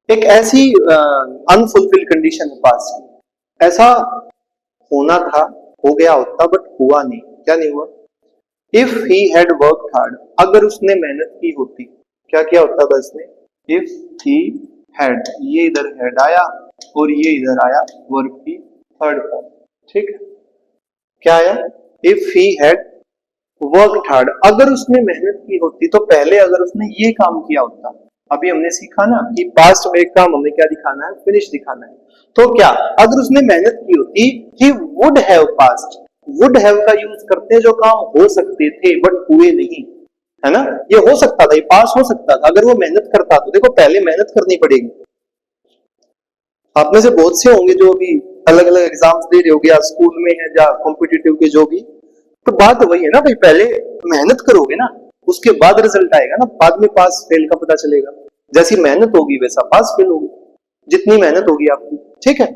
एक ऐसी अनफुलफिल्ड कंडीशन है पास्ट की, ऐसा होना था, हो गया होता बट हुआ नहीं, क्या नहीं हुआ। If he had worked hard, अगर उसने मेहनत की होती, क्या किया होता बस ने, इफ ही हैड, ये इधर हैड आया और ये इधर आया वर्ब की थर्ड फॉर्म, ठीक है। क्या आया, if he had worked hard, अगर उसने मेहनत की होती, तो पहले अगर उसने ये काम किया होता, अभी हमने सीखा ना कि पास्ट में एक काम हमें क्या दिखाना है, फिनिश दिखाना है, तो क्या अगर उसने मेहनत की होती, he would have past, would have का यूज करते हैं जो काम हो सकते थे बट हुए नहीं, है ना। ये हो सकता था, ये पास हो सकता था अगर वो मेहनत करता, तो देखो पहले मेहनत करनी पड़ेगी। आप में से बहुत से होंगे जो अभी अलग अलग एग्जाम्स दे रहे होगे, या स्कूल में है या कॉम्पिटिटिव के जो भी, तो बात वही है ना भाई, पहले मेहनत करोगे ना, उसके बाद रिजल्ट आएगा ना, बाद में पास फेल का पता चलेगा। जैसी मेहनत होगी वैसा पास फेल होगी, जितनी मेहनत होगी आपकी, ठीक है।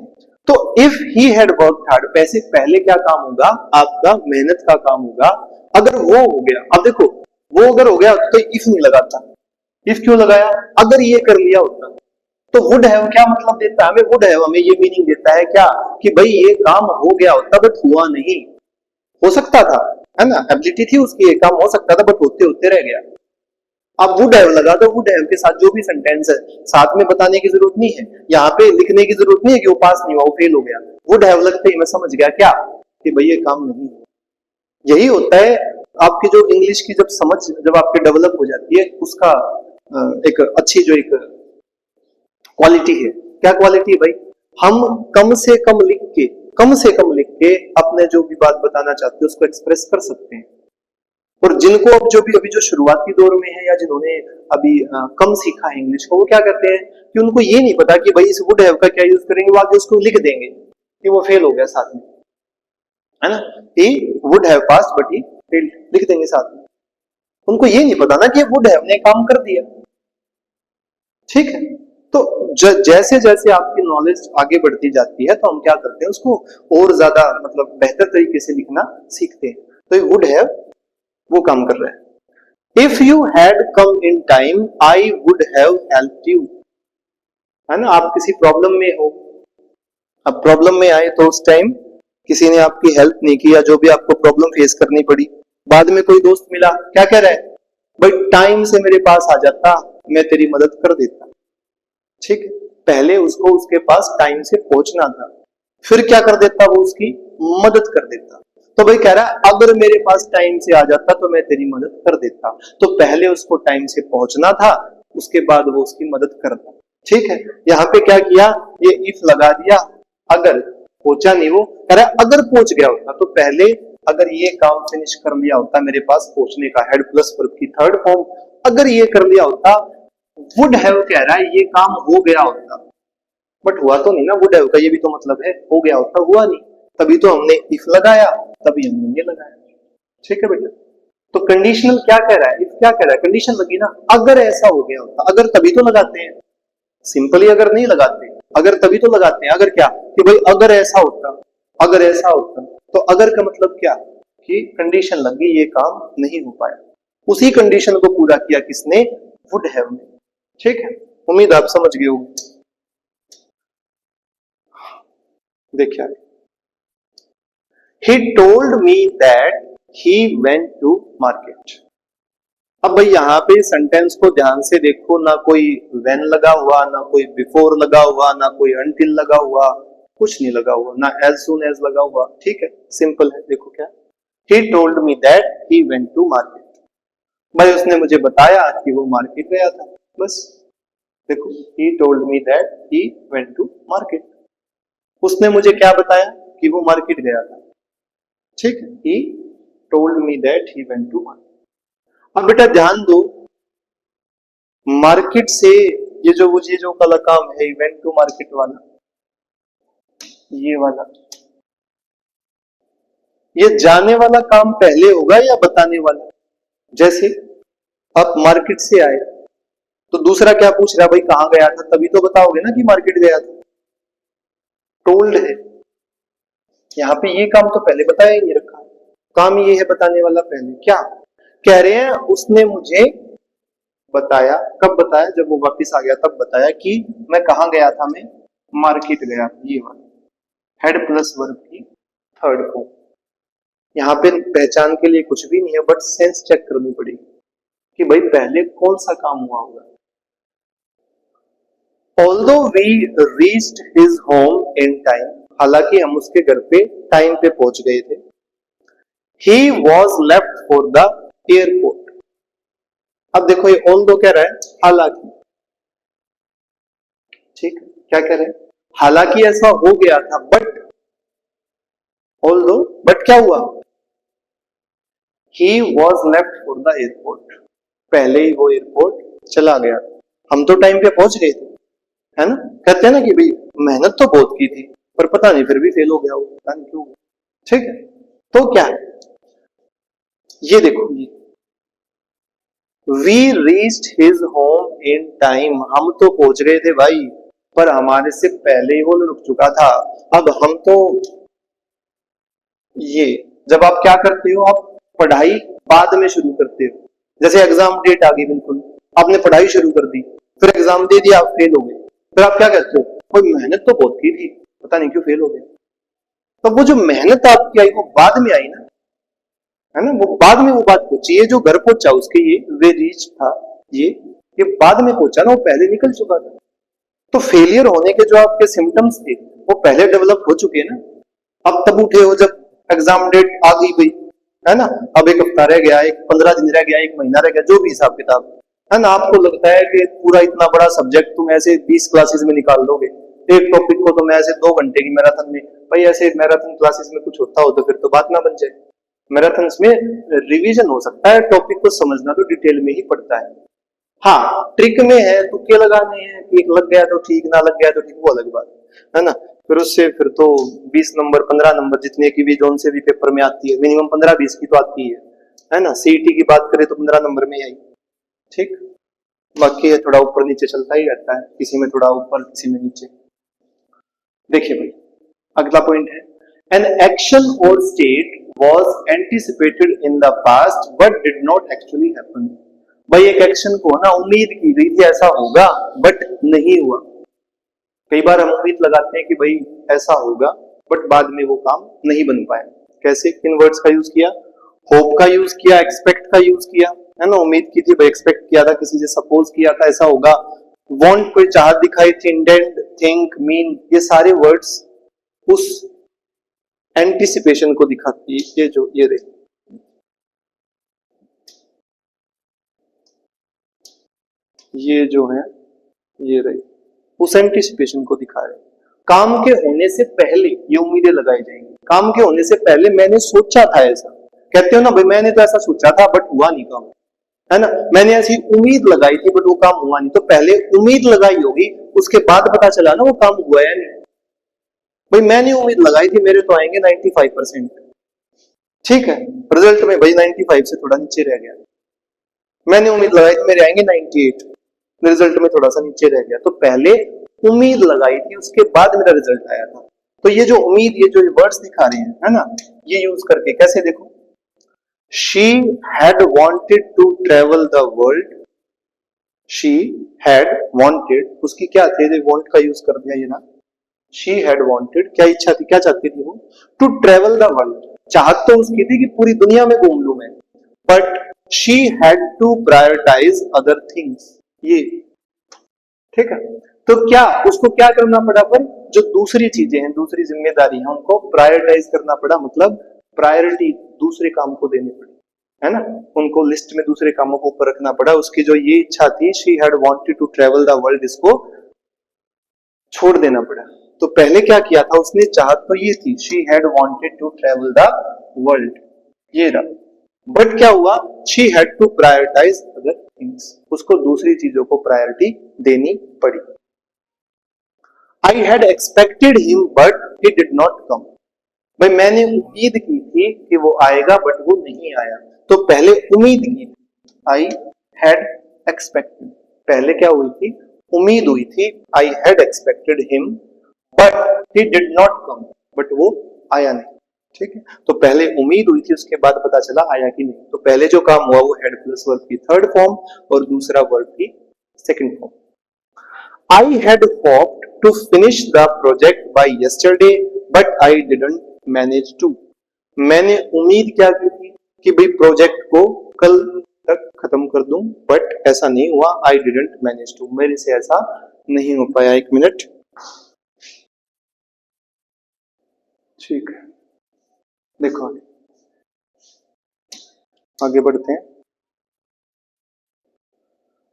तो if he had worked hard, पैसे पहले क्या काम होगा आपका, मेहनत का काम होगा। अगर वो हो गया, अब देखो वो अगर हो गया तो इफ नहीं लगाता, इफ क्यों लगाया, अगर ये कर लिया होता, तो वुड हैव क्या मतलब देता है हमें, वुड हैव हमें ये मीनिंग देता है क्या, कि भाई ये काम हो गया होता बट हुआ नहीं, हो सकता था, है ना, एबिलिटी थी उसकी, ये काम हो सकता था बट होते होते रह गया। अब वुड हैव लगा दो, वुड हैव के साथ जो भी सेंटेंस है साथ में बताने की जरूरत नहीं है, यहाँ पे लिखने की जरूरत नहीं है कि वो पास नहीं हुआ, वो फेल हो गया। वुड हैव लगते ही मैं समझ गया क्या, कि भाई ये काम नहीं हुआ। यही होता है आपकी जो इंग्लिश की जब समझ जब आपके डेवलप हो जाती है, उसका एक अच्छी जो एक क्वालिटी है, क्या क्वालिटी है भाई, हम कम से कम लिख के, कम से कम लिख के अपने जो भी बात बताना चाहते हैं उसको एक्सप्रेस कर सकते हैं। और जिनको अब जो भी अभी जो शुरुआती दौर में है, या जिन्होंने अभी कम सीखा है इंग्लिश को, वो क्या करते हैं कि उनको ये नहीं पता कि भाई इस वुड हैव का क्या यूज करेंगे, वो आगे उसको लिख देंगे कि वो फेल हो गया साथ में, है ना, he would have passed but he failed, लिख देंगे साथ में। उनको ये नहीं पता ना कि वुड हैव ने काम कर दिया, ठीक है। तो जैसे जैसे आपकी नॉलेज आगे बढ़ती जाती है, तो हम क्या करते हैं उसको और ज्यादा मतलब बेहतर तरीके से लिखना सीखते हैं। तो ये वुड हैव वो काम कर रहा है। If you had come in time I would have helped you, है ना, आप किसी प्रॉब्लम में हो, अब प्रॉब्लम में आए तो उस टाइम किसी ने आपकी हेल्प नहीं की, या जो भी आपको प्रॉब्लम फेस करनी पड़ी, बाद में कोई दोस्त मिला, क्या कह रहा है, भाई टाइम से मेरे पास आ जाता, मैं तेरी मदद कर देता, ठीक। पहले उसको उसके पास टाइम से पहुंचना था, फिर क्या कर देता, वो उसकी मदद कर देता। तो भाई कह रहा है अगर मेरे पास टाइम से आ जाता तो मैं तेरी मदद कर देता, तो पहले उसको टाइम से पहुंचना था, उसके बाद वो उसकी मदद करता, ठीक है। यहाँ पे क्या किया, ये इफ लगा दिया, अगर पहुंचा नहीं, वो कह रहा है अगर पहुंच गया होता, तो पहले अगर ये काम फिनिश कर लिया होता मेरे पास पहुंचने का, हेड प्लस वर्ब की थर्ड फॉर्म, अगर ये कर लिया होता, वुड हैव कह रहा है ये काम हो गया होता, बट हुआ तो नहीं ना, वुड हैव का ये भी तो मतलब है हो गया होता, हुआ नहीं, तभी तो हमने इफ लगाया, तभी हमने ये लगाया, ठीक है बेटा। तो कंडीशनल क्या कह रहा है, इफ क्या कह रहा है, कंडीशन लगी ना, अगर ऐसा हो गया होता, अगर तभी तो लगाते हैं, सिंपली अगर नहीं लगाते, अगर तभी तो लगाते हैं, अगर क्या, कि भाई अगर ऐसा होता, अगर ऐसा होता, तो अगर का मतलब क्या, कि कंडीशन लगी, ये काम नहीं हो पाया, उसी कंडीशन को पूरा किया किसने, वुड हैव ने, ठीक है। उम्मीद आप समझ गए होंगे। देखिए he told me that he went to market। अब भाई यहाँ पे सेंटेंस को ध्यान से देखो, ना कोई when लगा हुआ, ना कोई before लगा हुआ, ना कोई until लगा हुआ, कुछ नहीं लगा हुआ, ना as soon as लगा हुआ, ठीक है, सिंपल है। देखो क्या, he told me that he went to market, भाई उसने मुझे बताया कि वो मार्केट गया था, बस। देखो, he told me that he went to market. उसने मुझे क्या बताया कि वो मार्केट गया था। ठीक है, he told me that he went to market. अब बेटा ध्यान दो, मार्केट से ये जो वाला काम है, he went to market वाला, ये वाला, ये जाने वाला काम पहले होगा या बताने वाला? जैसे आप मार्केट से आए तो दूसरा क्या पूछ रहा है, भाई कहां गया था, तभी तो बताओगे ना कि मार्केट गया था। टोल्ड है, यहां पे ये काम तो पहले बताया ही नहीं रखा, काम ये है बताने वाला पहले। क्या कह रहे हैं, उसने मुझे बताया। कब बताया? जब वो वापस आ गया तब बताया कि मैं कहां गया था, मैं मार्केट गया था। ये वाला हेड प्लस वर्ब की थर्ड फॉर्म। यहाँ पे पहचान के लिए कुछ भी नहीं है, बट सेंस चेक करनी पड़ेगी कि भाई पहले कौन सा काम हुआ होगा। Although we reached his home in time, हालांकि हम उसके घर पे टाइम पे पहुंच गए थे। He was left for the airport. अब देखो ये although कह रहा है हालांकि, ठीक है, क्या कह रहे हैं? हालांकि ऐसा हो गया था, बट although, बट क्या हुआ? He was left for the airport. पहले ही वो एयरपोर्ट चला गया। हम तो टाइम पे पहुंच गए थे, है ना? कहते हैं ना कि भाई मेहनत तो बहुत की थी, पर पता नहीं फिर भी फेल हो गया वो, पता नहीं क्यों। ठीक है, तो क्या है ये देखो, ये we reached his home in time, हम तो पहुंच गए थे भाई, पर हमारे से पहले ही वो रुक चुका था। अब हम तो ये, जब आप क्या करते हो, आप पढ़ाई बाद में शुरू करते हो। जैसे एग्जाम डेट आ गई, बिल्कुल आपने पढ़ाई शुरू कर दी, फिर एग्जाम दे दिया, आप फेल हो गए, फिर आप क्या कहते हो, कोई मेहनत तो बहुत की थी, पता नहीं क्यों फेल हो गया। तो वो जो मेहनत आपकी आई वो बाद में आई ना, है ना, वो बाद में वो बात पहुंची। ये जो घर पहुंचा उसके ये वे रीच था, ये बाद में पहुंचा ना, वो पहले निकल चुका था। तो फेलियर होने के जो आपके सिम्टम्स थे वो पहले डेवलप हो चुके हैं ना। अब तब उठे हो जब एग्जाम डेट आ गई भाई, है ना, अब एक हफ्ता रह गया, एक 15 दिन रह गया, एक महीना रह गया, जो भी हिसाब किताब, है ना। आपको लगता है कि पूरा इतना बड़ा सब्जेक्ट तुम ऐसे 20 क्लासेस में निकाल दोगे, एक टॉपिक को तो मैं ऐसे 2 घंटे की मैराथन में, भाई ऐसे मैराथन क्लासेस में कुछ होता हो तो फिर तो बात ना बन जाए। मैराथन में रिवीजन हो सकता है, टॉपिक को समझना तो डिटेल में ही पड़ता है। हाँ, ट्रिक में है, तुक्के लगाने हैं, एक लग गया तो ठीक, ना लग गया तो ठीक, वो अलग बात है ना। फिर उससे फिर तो 20 नंबर 15 नंबर जितने की भी जोन से भी पेपर में आती है, मिनिमम 15-20 की तो आती है ना। सीईटी की बात करें तो 15 नंबर में आई, ठीक। बाकी है थोड़ा ऊपर नीचे चलता ही रहता है, किसी में थोड़ा ऊपर किसी में नीचे। देखिए भाई, अगला पॉइंट है, एन एक्शन और state was anticipated in the past but did not actually happen. भाई एक एक्शन को ना उम्मीद की गई थी ऐसा होगा, बट नहीं हुआ। कई बार हम उम्मीद लगाते हैं कि भाई ऐसा होगा, बट बाद में वो काम नहीं बन पाया। कैसे, किन वर्ड्स का यूज किया? होप का यूज किया, एक्सपेक्ट का यूज किया, है ना। उम्मीद की थी भाई, एक्सपेक्ट किया था, किसी से सपोज किया था ऐसा होगा। वांट कोई चाहत दिखाई थी, इंटेंट, थिंक, मीन, ये सारे वर्ड्स उस एंटिसिपेशन को दिखाती है। ये जो ये रही, ये जो है ये रही, उस एंटिसिपेशन को दिखा रहे। काम के होने से पहले ये उम्मीदें लगाई जाएंगी। काम के होने से पहले मैंने सोचा था ऐसा, कहते हो ना भाई मैंने तो ऐसा सोचा था बट हुआ नहीं काम, है ना। मैंने ऐसी उम्मीद लगाई थी बट वो काम हुआ नहीं। तो पहले उम्मीद लगाई होगी, उसके बाद पता चला ना वो काम हुआ या नहीं। भाई मैंने उम्मीद लगाई थी मेरे तो आएंगे 95%, ठीक है, रिजल्ट में भाई 95 से थोड़ा नीचे रह गया। मैंने उम्मीद लगाई थी मेरे आएंगे 98, रिजल्ट में थोड़ा सा नीचे रह गया। तो पहले उम्मीद लगाई थी, उसके बाद मेरा रिजल्ट आया था। तो ये जो उम्मीद, ये जो वर्ड्स दिखा रहे हैं, है ना, ये यूज करके कैसे देखो, she had wanted to travel the world. She had wanted, उसकी क्या थे, वांट का यूज कर दिया ये ना। शी हैड वांटेड, क्या इच्छा थी, क्या चाहती थी वो, टू ट्रेवल द वर्ल्ड। चाहत तो उसकी थी कि पूरी दुनिया में घूम लूं मैं, but she had to prioritize other things. ये ठीक है, तो क्या उसको क्या करना पड़ा, पर जो दूसरी चीजें हैं, दूसरी जिम्मेदारी है, उनको प्रायोरिटाइज करना पड़ा, मतलब प्रायोरिटी दूसरे काम को देनी पड़ी। है ना, उनको लिस्ट में दूसरे कामों को ऊपर रखना पड़ा। उसकी जो ये इच्छा थी, she had wanted to travel the world, इसको छोड़ देना पड़ा। तो पहले क्या किया था उसने, चाहत तो ये थी, she had wanted to travel the world, ये रहा। बट क्या हुआ, she had to prioritize other things, उसको दूसरी चीजों को प्रायोरिटी देनी पड़ी। I had expected him but he did not come, भाई मैंने उम्मीद की थी कि वो आएगा बट वो नहीं आया। तो पहले उम्मीद की, आई हैड एक्सपेक्टेड, पहले क्या हुई थी, उम्मीद हुई थी, आई had expected him but he did not come, but वो आया नहीं। ठीक है, तो पहले उम्मीद हुई थी, उसके बाद पता चला आया कि नहीं। तो पहले जो काम हुआ वो हैड प्लस वर्ब की थर्ड फॉर्म और दूसरा वर्ब की second form. I had hoped to finish the project by yesterday, but I didn't manage to. मैंने उम्मीद क्या की थी कि भाई प्रोजेक्ट को कल तक खत्म कर दूं, बट ऐसा नहीं हुआ। I didn't manage to, मेरे से ऐसा नहीं हो पाया। एक मिनट, ठीक है, देखो आगे बढ़ते हैं।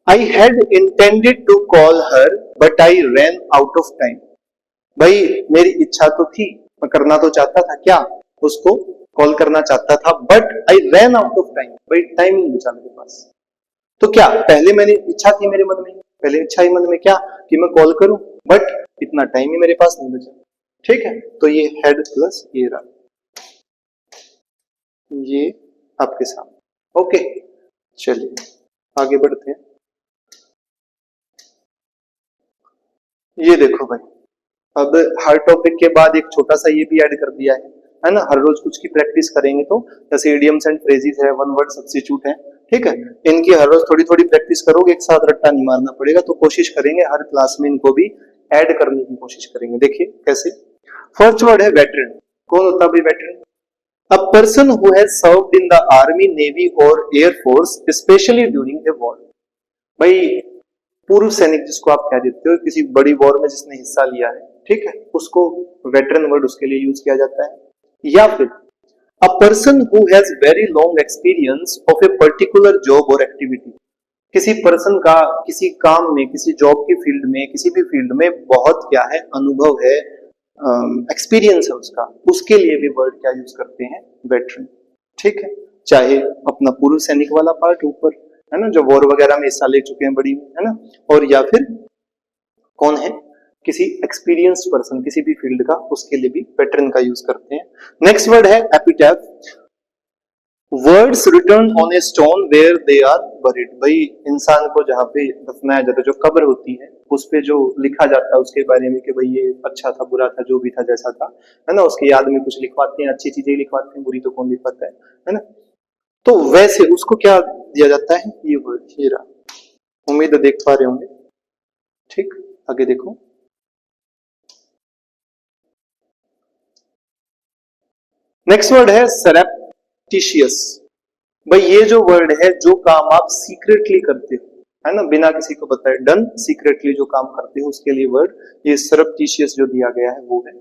I had intended to call her, but I ran out of time. भाई मेरी इच्छा तो थी, मैं करना तो चाहता था, क्या उसको कॉल करना चाहता था, but I ran out of time, भाई टाइम नहीं बचा मेरे पास। तो क्या पहले मैंने इच्छा थी मेरे मन में, पहले इच्छा ही मन में क्या कि मैं कॉल करूं, बट इतना टाइम ही मेरे पास नहीं बचा। ठीक है, तो ये हेड प्लस ये रहा, ये आपके सामने। ओके, चलिए आगे बढ़ते हैं। ये देखो भाई, अब हर टॉपिक के बाद एक छोटा सा ये भी ऐड कर दिया है ना, हर रोज कुछ की प्रैक्टिस करेंगे तो, जैसे इडियम्स एंड फ्रेजेस है, वन वर्ड सब्स्टिट्यूट है, ठीक है, इनकी हर रोज थोड़ी थोड़ी प्रैक्टिस करोगे, एक साथ रट्टा नहीं मारना पड़ेगा। तो कोशिश करेंगे हर क्लास में इनको भी ऐड करने की कोशिश करेंगे। देखिए कैसे। फर्स्ट वर्ड है वेटरन। कौन होता है भाई veteran? A person who has served in the army, navy और air force, specially during the war. भाई पूर्व सैनिक जिसको आप कह देते हो, किसी बड़ी वॉर में जिसने हिस्सा लिया है, ठीक है, उसको वेटरन वर्ड उसके लिए यूज किया जाता है। या फिर अ person who has very long experience of a particular job और एक्टिविटी, किसी पर्सन का किसी काम में, किसी जॉब की फील्ड में, किसी भी फील्ड में बहुत क्या है, अनुभव है, एक्सपीरियंस है उसका, उसके लिए भी वर्ड क्या यूज करते हैं, वेटरन। ठीक है, चाहे अपना पूर्व सैनिक वाला पार्ट ऊपर है ना, जो वॉर वगैरह में हिस्सा ले चुके हैं बड़ी, है ना, और या फिर कौन है, किसी एक्सपीरियंस्ड पर्सन किसी भी फील्ड का, उसके लिए भी वेटरन का यूज करते हैं। नेक्स्ट वर्ड है epitaph. Words written on a stone where they are buried. भाई इंसान को जहाँ पे दफनाया जाता है, जो कब्र होती है, उस पे जो लिखा जाता है उसके बारे में कि भाई ये अच्छा था, बुरा था, जो भी था, जैसा था, है ना, उसके याद में कुछ लिखवाते हैं, अच्छी चीजें लिखवाते हैं, बुरी तो कौन लिखवाता है ना। तो वैसे उसको क्या दिया जाता है, ये वर्ड, ये रहा। उम्मीद है देख पा रहे होंगे। ठीक, आगे देखो। नेक्स्ट वर्ड है सरप्टिशियस। भाई ये जो वर्ड है, जो काम आप सीक्रेटली करते हो, है ना, बिना किसी को बताए, डन सीक्रेटली जो काम करते हो, उसके लिए वर्ड ये सरप्टिशियस जो दिया गया है वो है।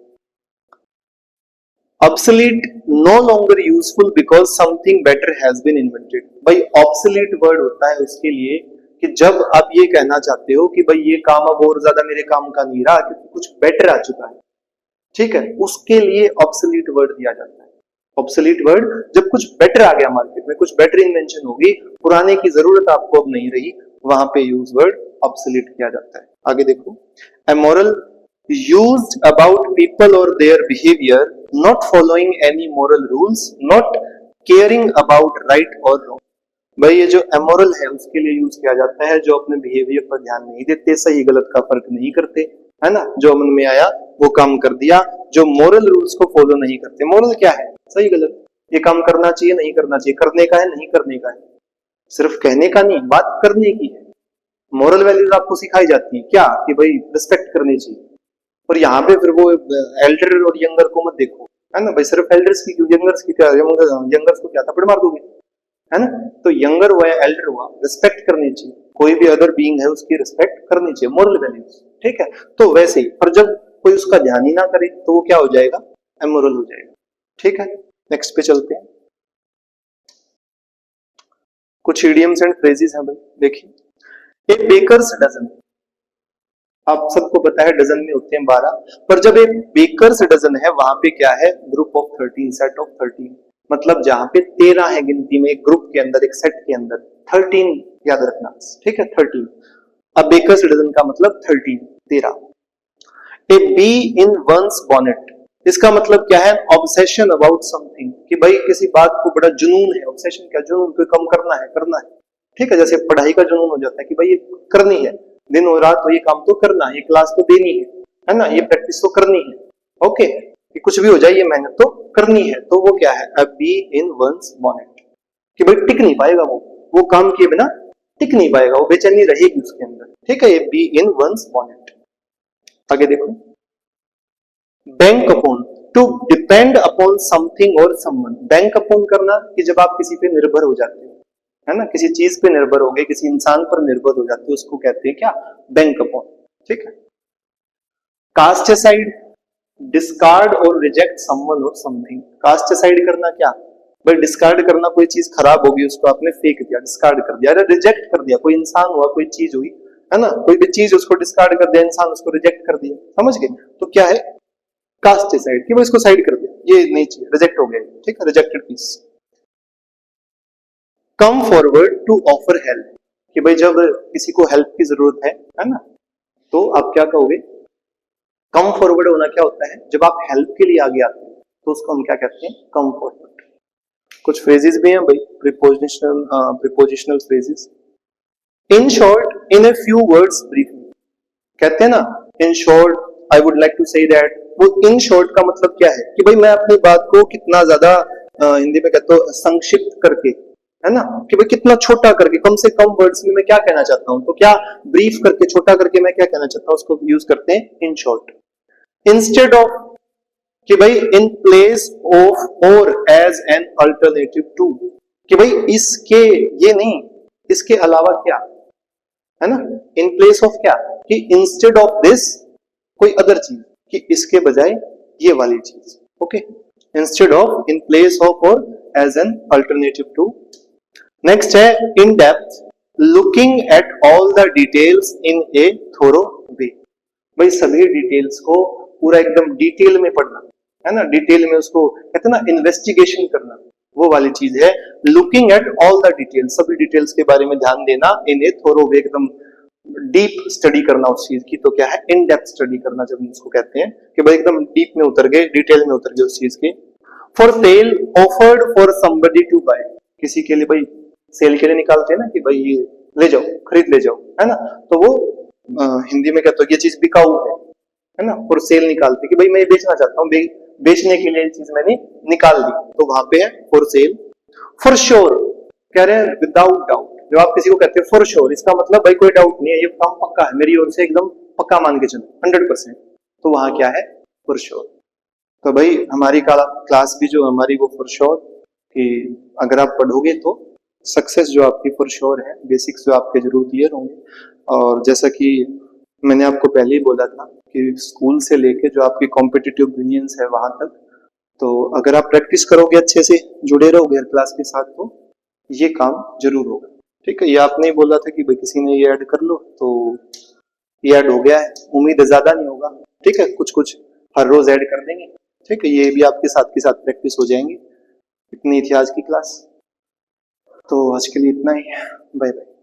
Obsolete, no longer useful because something better has been invented. भाई ऑब्सोलीट वर्ड होता है उसके लिए कि जब आप ये कहना चाहते हो कि भाई ये काम अब और ज्यादा मेरे काम का नहीं रहा क्योंकि कुछ बेटर आ चुका है, ठीक है, उसके लिए ऑब्सोलीट वर्ड दिया जाता है। ऑब्सोलीट वर्ड जब कुछ बेटर आ गया मार्केट में, कुछ बेटर इन्वेंशन होगी, पुराने की जरूरत आपको अब नहीं रही, वहां पे यूज वर्ड ऑब्सोलीट किया जाता है। आगे देखो। Amoral, used about people or their behavior, not following any moral rules, not caring about right or wrong। भाई ये जो अमोरल है उसके लिए यूज किया जाता है, जो अपने बिहेवियर पर ध्यान नहीं देते, सही गलत का फर्क नहीं करते, है ना, जो मन में आया वो काम कर दिया, जो मोरल रूल्स को फॉलो नहीं करते। मोरल क्या है, सही गलत, ये काम करना चाहिए नहीं करना चाहिए, करने का है नहीं करने का है, सिर्फ कहने का नहीं, बात करने की है। मोरल वैल्यूज आपको सिखाई जाती है क्या, कि भाई रिस्पेक्ट करनी चाहिए। और यहाँ पे फिर वो एल्डर और यंगर को मत देखो, है ना, भाई सिर्फ एल्डर्स की क्यों, यंगर्स की क्या, यंगर्स को क्या थप्पड़ मार दोगे, है ना। तो यंगर हुआ या एल्डर हुआ, रिस्पेक्ट करनी चाहिए, कोई भी अदर बीइंग है उसकी रिस्पेक्ट करनी चाहिए, मोरल वैल्यूज। ठीक है, तो वैसे ही, और जब कोई उसका ध्यान ही ना करे तो वो क्या हो जाएगा, इमोरल हो जाएगा। ठीक है, नेक्स्ट पे चलते हैं। कुछ इडियम्स एंड फ्रेजेस हैं भाई, देखिए। एक बेकर्स डजन, आप सबको पता है डजन में होते हैं 12, पर जब एक बेकर्स डजन है वहां पे क्या है, ग्रुप ऑफ 13, सेट ऑफ 13, मतलब जहां पे 13 है गिनती में, एक ग्रुप के अंदर, एक सेट के अंदर 13 याद रखना, ठीक है 13। अब बेकर्स डजन का मतलब 13, 13। A bee in one's bonnet, इसका मतलब क्या है, ऑब्सेशन अबाउट समथिंग, कि भाई किसी बात को बड़ा जुनून है, ऑब्सेशन क्या, जुनून, कोई काम करना है, करना है, ठीक है। जैसे पढ़ाई का जुनून हो जाता है कि भाई ये करनी है, दिन और रात हो ये काम तो करना है, ये क्लास तो देनी है ना, ये प्रैक्टिस तो करनी है, ओके, कि कुछ भी हो जाए ये मेहनत तो करनी है, तो वो क्या है, अ बी इन वंस बॉनेट, कि भाई टिक नहीं पाएगा वो काम किए बिना टिक नहीं पाएगा, वो बेचैनी रहेगी उसके अंदर, ठीक है, ये बी इन वंस बॉनेट। आगे देखो, bank upon, to depend upon something और समवन, बैंक अपॉन करना कि जब आप किसी पे निर्भर हो जाते हो, है ना, किसी चीज पे निर्भर हो गए, किसी इंसान पर निर्भर हो जाते हो, उसको कहते हैं क्या, बैंक अपॉन, ठीक है। कास्ट असाइड, डिस्कार्ड और रिजेक्ट समवन और समथिंग, कास्ट असाइड करना क्या, भाई डिस्कार्ड करना, कोई चीज खराब होगी उसको आपने फेंक दिया, डिस्कार्ड कर दिया, रिजेक्ट कर दिया, कोई इंसान हुआ, कोई चीज हुई, है ना, कोई भी चीज उसको डिस्कार्ड कर दिया, इंसान उसको रिजेक्ट कर दिया, समझ गए, तो क्या है, कास्ट असाइड, कि भाई इसको साइड कर दिया, ये नहीं चाहिए, रिजेक्ट हो गया, ठीक है, rejected piece. Come forward to offer help, कि भाई जब किसी को हेल्प की जरूरत है ना, तो आप क्या कहोगे, कम फॉरवर्ड होना क्या होता है, जब आप हेल्प के लिए आगे आते हैं तो उसको हम क्या कहते हैं, कम फॉरवर्ड। कुछ फ्रेजेस भी हैं भाई, prepositional phrases. In short, in a few words briefly, कहते हैं ना, in short I would like to say that, वो इन शॉर्ट का मतलब क्या है, कि भाई मैं अपनी बात को कितना ज्यादा, हिंदी में कहते हो संक्षिप्त करके, है ना, कि भाई कितना छोटा करके, कम से कम वर्ड्स में मैं क्या कहना चाहता हूं, तो क्या ब्रीफ करके, छोटा करके मैं क्या कहना चाहता हूं, उसको यूज करते हैं इन शॉर्ट। इंस्टेड ऑफ, कि भाई इन प्लेस ऑफ और एज एन अल्टरनेटिव टू, कि भाई इसके, ये नहीं, इसके अलावा क्या, है ना, इन प्लेस ऑफ क्या, कि इंस्टेड ऑफ दिस कोई अदर चीज, कि इसके बजाय ये वाली चीज, okay, instead of, in place of और as an alternative to. Next है in depth, looking at all the details in a thorough way, भाई सभी डिटेल्स को पूरा एकदम डिटेल में पढ़ना, है ना, डिटेल में उसको कहते हैं ना इन्वेस्टिगेशन करना, वो वाली चीज है looking at all the details, सभी डिटेल्स के बारे में ध्यान देना, इन ए थोरो वे, एकदम डीप स्टडी करना उस चीज की, तो क्या है, इन डेप्थ स्टडी करना, जब हम उसको कहते हैं कि भाई एकदम डीप में उतर गए, डिटेल में उतर गए उस चीज के। For sale, offered for somebody to buy, किसी के लिए भाई सेल के लिए निकालते हैं ना, कि भाई ये ले जाओ, खरीद ले जाओ, है ना, तो वो हिंदी में कहते हो ये चीज बिकाऊ है ना, फॉर सेल निकालते कि भाई मैं ये बेचना चाहता हूँ, बेचने के लिए ये चीज मैंने निकाल दी, तो वहां पे है फॉर सेल। फॉर श्योर, कह रहे हैं विदाउट डाउट, जब आप किसी को कहते हैं फॉर श्योर, इसका मतलब भाई कोई डाउट नहीं है, ये काम पक्का है, मेरी ओर से एकदम पक्का मान के चलो 100%, तो वहां क्या है, फॉर श्योर। तो भाई हमारी क्लास भी जो हमारी वो फॉर श्योर, कि अगर आप पढ़ोगे तो सक्सेस जो आपकी फॉर श्योर है, बेसिक्स जो आपके जरूर क्लियर होंगे। और जैसा कि मैंने आपको पहले ही बोला था कि स्कूल से लेके जो आपकी कॉम्पिटिटिव ब्रिलियंस है वहां तक, तो अगर आप प्रैक्टिस करोगे, अच्छे से जुड़े रहोगे हर क्लास के साथ, तो ये काम जरूर होगा, ठीक है। ये आपने ही बोला था कि भाई किसी ने ये ऐड कर लो, तो ये ऐड हो गया है, उम्मीद है ज्यादा नहीं होगा, ठीक है, कुछ कुछ हर रोज ऐड कर देंगे, ठीक है, ये भी आपके साथ के साथ प्रैक्टिस हो जाएंगे। इतनी थी आज की क्लास, तो आज के लिए इतना ही, बाय बाय।